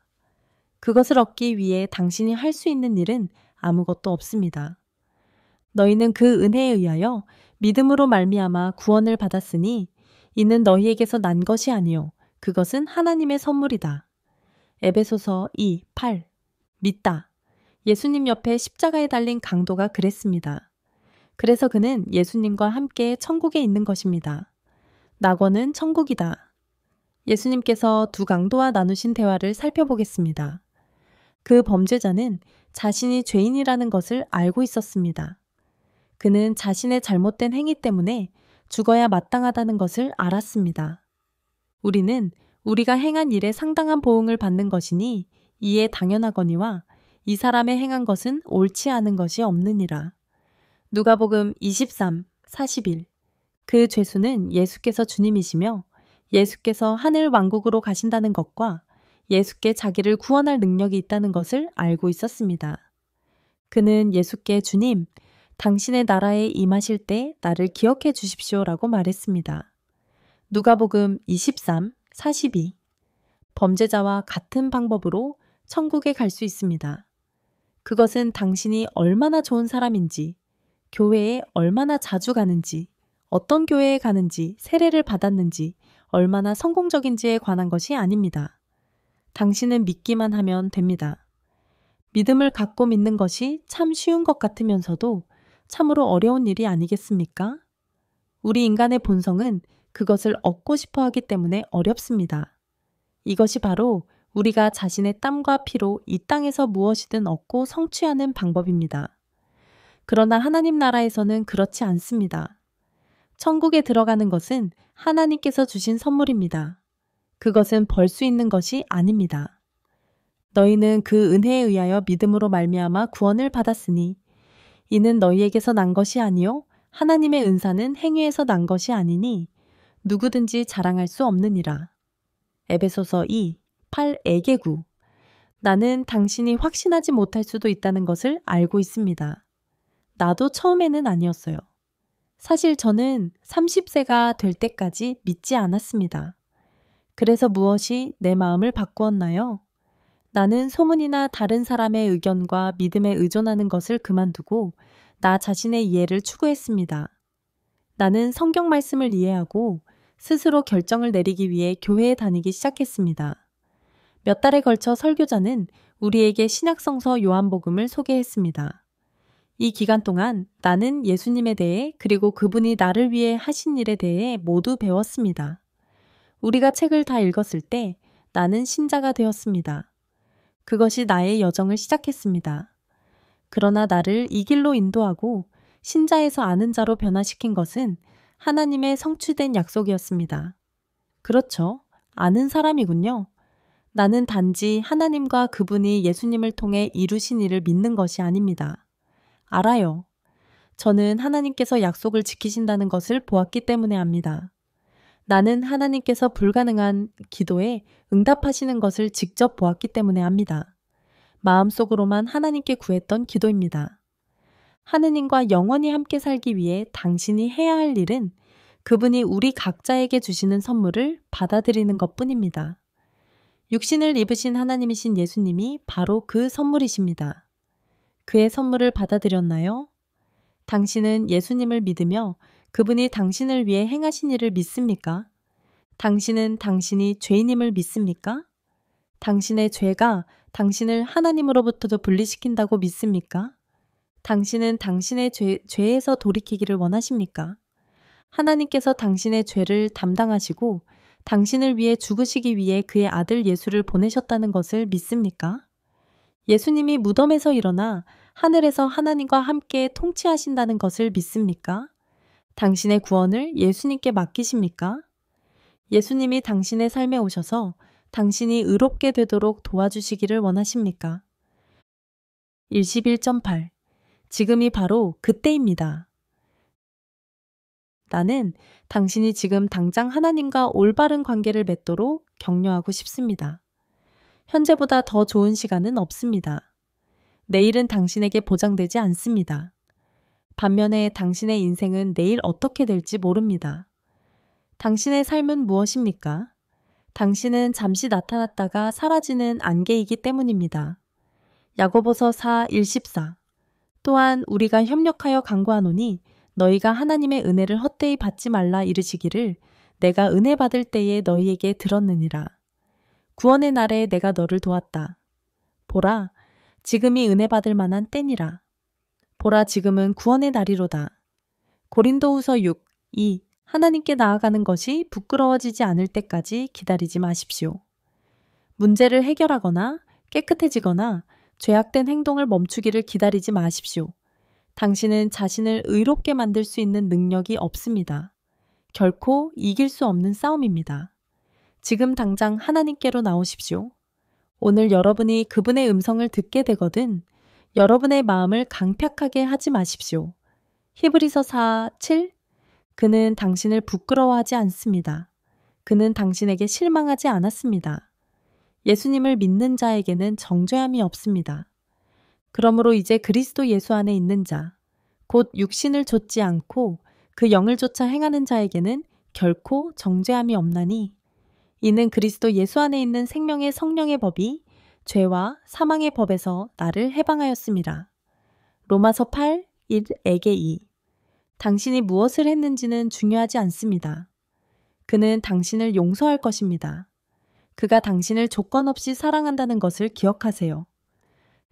그것을 얻기 위해 당신이 할 수 있는 일은 아무것도 없습니다. 너희는 그 은혜에 의하여 믿음으로 말미암아 구원을 받았으니 이는 너희에게서 난 것이 아니요 그것은 하나님의 선물이다. 에베소서 2, 8. 믿다. 예수님 옆에 십자가에 달린 강도가 그랬습니다. 그래서 그는 예수님과 함께 천국에 있는 것입니다. 낙원은 천국이다. 예수님께서 두 강도와 나누신 대화를 살펴보겠습니다. 그 범죄자는 자신이 죄인이라는 것을 알고 있었습니다. 그는 자신의 잘못된 행위 때문에 죽어야 마땅하다는 것을 알았습니다. 우리는 우리가 행한 일에 상당한 보응을 받는 것이니 이에 당연하거니와 이 사람의 행한 것은 옳지 않은 것이 없느니라. 누가복음 23, 41. 그 죄수는 예수께서 주님이시며 예수께서 하늘 왕국으로 가신다는 것과 예수께 자기를 구원할 능력이 있다는 것을 알고 있었습니다. 그는 예수께 주님, 당신의 나라에 임하실 때 나를 기억해 주십시오라고 말했습니다. 누가복음 23, 42. 범죄자와 같은 방법으로 천국에 갈 수 있습니다. 그것은 당신이 얼마나 좋은 사람인지, 교회에 얼마나 자주 가는지, 어떤 교회에 가는지, 세례를 받았는지, 얼마나 성공적인지에 관한 것이 아닙니다. 당신은 믿기만 하면 됩니다. 믿음을 갖고 믿는 것이 참 쉬운 것 같으면서도 참으로 어려운 일이 아니겠습니까? 우리 인간의 본성은 그것을 얻고 싶어 하기 때문에 어렵습니다. 이것이 바로 우리가 자신의 땀과 피로 이 땅에서 무엇이든 얻고 성취하는 방법입니다. 그러나 하나님 나라에서는 그렇지 않습니다. 천국에 들어가는 것은 하나님께서 주신 선물입니다. 그것은 벌 수 있는 것이 아닙니다. 너희는 그 은혜에 의하여 믿음으로 말미암아 구원을 받았으니 이는 너희에게서 난 것이 아니요 하나님의 은사는 행위에서 난 것이 아니니 누구든지 자랑할 수 없느니라. 에베소서 2, 8에게 9. 나는 당신이 확신하지 못할 수도 있다는 것을 알고 있습니다. 나도 처음에는 아니었어요. 사실 저는 30세가 될 때까지 믿지 않았습니다. 그래서 무엇이 내 마음을 바꾸었나요? 나는 소문이나 다른 사람의 의견과 믿음에 의존하는 것을 그만두고 나 자신의 이해를 추구했습니다. 나는 성경 말씀을 이해하고 스스로 결정을 내리기 위해 교회에 다니기 시작했습니다. 몇 달에 걸쳐 설교자는 우리에게 신약성서 요한복음을 소개했습니다. 이 기간 동안 나는 예수님에 대해 그리고 그분이 나를 위해 하신 일에 대해 모두 배웠습니다. 우리가 책을 다 읽었을 때 나는 신자가 되었습니다. 그것이 나의 여정을 시작했습니다. 그러나 나를 이 길로 인도하고 신자에서 아는 자로 변화시킨 것은 하나님의 성취된 약속이었습니다. 그렇죠. 아는 사람이군요. 나는 단지 하나님과 그분이 예수님을 통해 이루신 일을 믿는 것이 아닙니다. 알아요. 저는 하나님께서 약속을 지키신다는 것을 보았기 때문에 압니다. 나는 하나님께서 불가능한 기도에 응답하시는 것을 직접 보았기 때문에 압니다. 마음속으로만 하나님께 구했던 기도입니다. 하느님과 영원히 함께 살기 위해 당신이 해야 할 일은 그분이 우리 각자에게 주시는 선물을 받아들이는 것뿐입니다. 육신을 입으신 하나님이신 예수님이 바로 그 선물이십니다. 그의 선물을 받아들였나요? 당신은 예수님을 믿으며 그분이 당신을 위해 행하신 일을 믿습니까? 당신은 당신이 죄인임을 믿습니까? 당신의 죄가 당신을 하나님으로부터도 분리시킨다고 믿습니까? 당신은 당신의 죄에서 돌이키기를 원하십니까? 하나님께서 당신의 죄를 담당하시고 당신을 위해 죽으시기 위해 그의 아들 예수를 보내셨다는 것을 믿습니까? 예수님이 무덤에서 일어나 하늘에서 하나님과 함께 통치하신다는 것을 믿습니까? 당신의 구원을 예수님께 맡기십니까? 예수님이 당신의 삶에 오셔서 당신이 의롭게 되도록 도와주시기를 원하십니까? 11.8. 지금이 바로 그때입니다. 나는 당신이 지금 당장 하나님과 올바른 관계를 맺도록 격려하고 싶습니다. 현재보다 더 좋은 시간은 없습니다. 내일은 당신에게 보장되지 않습니다. 반면에 당신의 인생은 내일 어떻게 될지 모릅니다. 당신의 삶은 무엇입니까? 당신은 잠시 나타났다가 사라지는 안개이기 때문입니다. 야고보서 4:14. 또한 우리가 협력하여 간구하노니 너희가 하나님의 은혜를 헛되이 받지 말라 이르시기를 내가 은혜 받을 때에 너희에게 들었느니라. 구원의 날에 내가 너를 도왔다. 보라, 지금이 은혜 받을 만한 때니라. 보라, 지금은 구원의 날이로다. 고린도후서 6:2. 하나님께 나아가는 것이 부끄러워지지 않을 때까지 기다리지 마십시오. 문제를 해결하거나 깨끗해지거나 죄악된 행동을 멈추기를 기다리지 마십시오. 당신은 자신을 의롭게 만들 수 있는 능력이 없습니다. 결코 이길 수 없는 싸움입니다. 지금 당장 하나님께로 나오십시오. 오늘 여러분이 그분의 음성을 듣게 되거든 여러분의 마음을 강팍하게 하지 마십시오. 히브리서 4:7. 그는 당신을 부끄러워하지 않습니다. 그는 당신에게 실망하지 않았습니다. 예수님을 믿는 자에게는 정죄함이 없습니다. 그러므로 이제 그리스도 예수 안에 있는 자, 곧 육신을 좇지 않고 그 영을 좇아 행하는 자에게는 결코 정죄함이 없나니 이는 그리스도 예수 안에 있는 생명의 성령의 법이 죄와 사망의 법에서 나를 해방하였습니다. 로마서 8:1에게 2. 당신이 무엇을 했는지는 중요하지 않습니다. 그는 당신을 용서할 것입니다. 그가 당신을 조건 없이 사랑한다는 것을 기억하세요.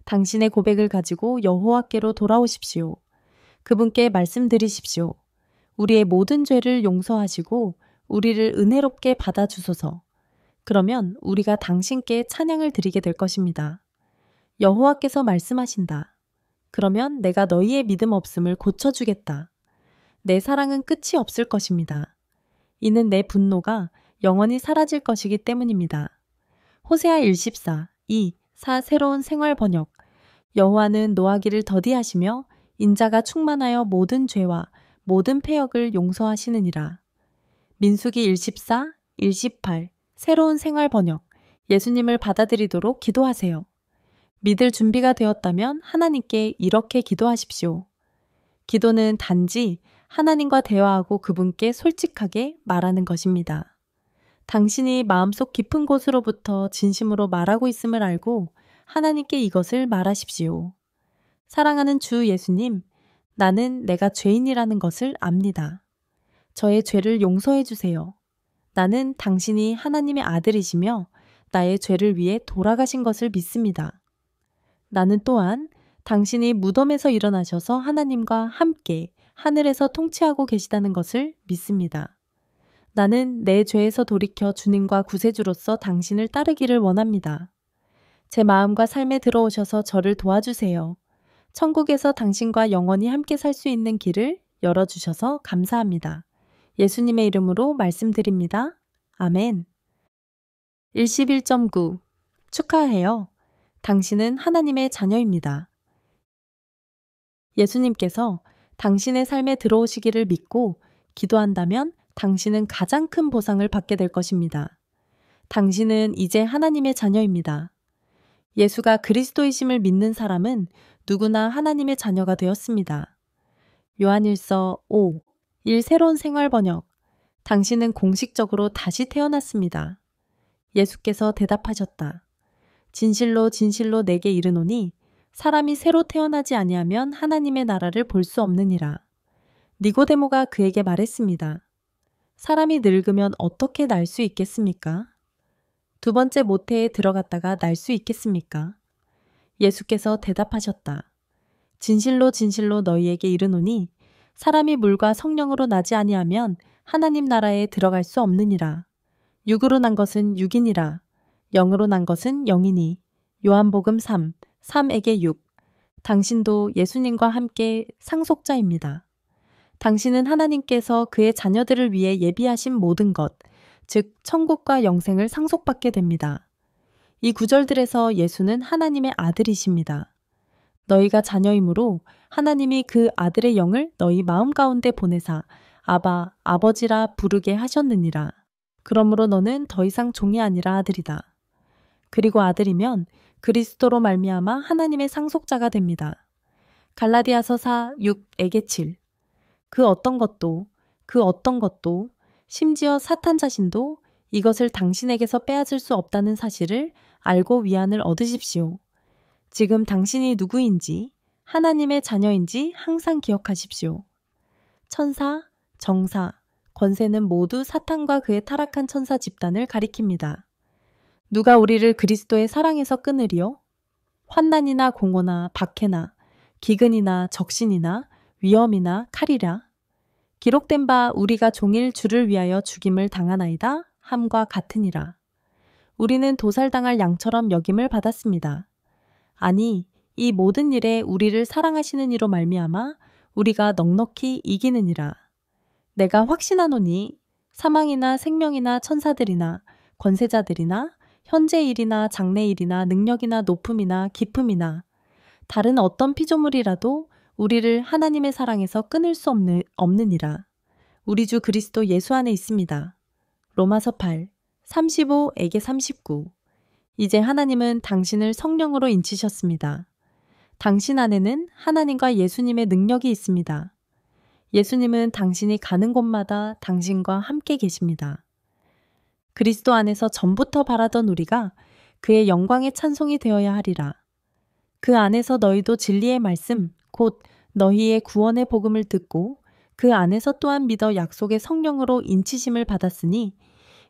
당신의 고백을 가지고 여호와께로 돌아오십시오. 그분께 말씀드리십시오. 우리의 모든 죄를 용서하시고 우리를 은혜롭게 받아주소서. 그러면 우리가 당신께 찬양을 드리게 될 것입니다. 여호와께서 말씀하신다. 그러면 내가 너희의 믿음 없음을 고쳐주겠다. 내 사랑은 끝이 없을 것입니다. 이는 내 분노가 영원히 사라질 것이기 때문입니다. 호세아 1:14, 2, 4 새로운 생활 번역. 여호와는 노하기를 더디하시며 인자가 충만하여 모든 죄와 모든 패역을 용서하시느니라. 민수기 1:14, 1:18 새로운 생활 번역. 예수님을 받아들이도록 기도하세요. 믿을 준비가 되었다면 하나님께 이렇게 기도하십시오. 기도는 단지 하나님과 대화하고 그분께 솔직하게 말하는 것입니다. 당신이 마음속 깊은 곳으로부터 진심으로 말하고 있음을 알고 하나님께 이것을 말하십시오. 사랑하는 주 예수님, 나는 내가 죄인이라는 것을 압니다. 저의 죄를 용서해 주세요. 나는 당신이 하나님의 아들이시며 나의 죄를 위해 돌아가신 것을 믿습니다. 나는 또한 당신이 무덤에서 일어나셔서 하나님과 함께 하늘에서 통치하고 계시다는 것을 믿습니다. 나는 내 죄에서 돌이켜 주님과 구세주로서 당신을 따르기를 원합니다. 제 마음과 삶에 들어오셔서 저를 도와주세요. 천국에서 당신과 영원히 함께 살 수 있는 길을 열어주셔서 감사합니다. 예수님의 이름으로 말씀드립니다. 아멘. 11.9 축하해요. 당신은 하나님의 자녀입니다. 예수님께서 당신의 삶에 들어오시기를 믿고 기도한다면 당신은 가장 큰 보상을 받게 될 것입니다. 당신은 이제 하나님의 자녀입니다. 예수가 그리스도이심을 믿는 사람은 누구나 하나님의 자녀가 되었습니다. 요한일서 5, 1 새로운 생활 번역. 당신은 공식적으로 다시 태어났습니다. 예수께서 대답하셨다. 진실로 진실로 내게 이르노니 사람이 새로 태어나지 아니하면 하나님의 나라를 볼 수 없느니라. 니고데모가 그에게 말했습니다. 사람이 늙으면 어떻게 날 수 있겠습니까? 두 번째 모태에 들어갔다가 날 수 있겠습니까? 예수께서 대답하셨다. 진실로 진실로 너희에게 이르노니 사람이 물과 성령으로 나지 아니하면 하나님 나라에 들어갈 수 없느니라. 육으로 난 것은 육이니라. 영으로 난 것은 영이니. 요한복음 3, 3에게 6. 당신도 예수님과 함께 상속자입니다. 당신은 하나님께서 그의 자녀들을 위해 예비하신 모든 것, 즉 천국과 영생을 상속받게 됩니다. 이 구절들에서 예수는 하나님의 아들이십니다. 너희가 자녀이므로 하나님이 그 아들의 영을 너희 마음 가운데 보내사 아바, 아버지라 부르게 하셨느니라. 그러므로 너는 더 이상 종이 아니라 아들이다. 그리고 아들이면 그리스도로 말미암아 하나님의 상속자가 됩니다. 갈라디아서 4, 6에게 7. 그 어떤 것도 심지어 사탄 자신도 이것을 당신에게서 빼앗을 수 없다는 사실을 알고 위안을 얻으십시오. 지금 당신이 누구인지, 하나님의 자녀인지 항상 기억하십시오. 천사, 정사, 권세는 모두 사탄과 그의 타락한 천사 집단을 가리킵니다. 누가 우리를 그리스도의 사랑에서 끊으리요? 환난이나 공고나 박해나 기근이나 적신이나 위험이나 칼이라. 기록된 바 우리가 종일 주를 위하여 죽임을 당하나이다 함과 같으니라. 우리는 도살당할 양처럼 여김을 받았습니다. 아니, 이 모든 일에 우리를 사랑하시는 이로 말미암아 우리가 넉넉히 이기느니라. 내가 확신하노니 사망이나 생명이나 천사들이나 권세자들이나 현재 일이나 장래 일이나 능력이나 높음이나 깊음이나 다른 어떤 피조물이라도 우리를 하나님의 사랑에서 끊을 수 없느니라. 우리 주 그리스도 예수 안에 있습니다. 로마서 8, 35에게 39. 이제 하나님은 당신을 성령으로 인치셨습니다. 당신 안에는 하나님과 예수님의 능력이 있습니다. 예수님은 당신이 가는 곳마다 당신과 함께 계십니다. 그리스도 안에서 전부터 바라던 우리가 그의 영광의 찬송이 되어야 하리라. 그 안에서 너희도 진리의 말씀, 곧 너희의 구원의 복음을 듣고 그 안에서 또한 믿어 약속의 성령으로 인치심을 받았으니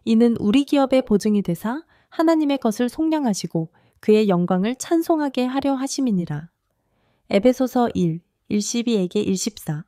이는 우리 기업의 보증이 되사 하나님의 것을 속량하시고 그의 영광을 찬송하게 하려 하심이니라. 에베소서 1, 1:12에게 1:14.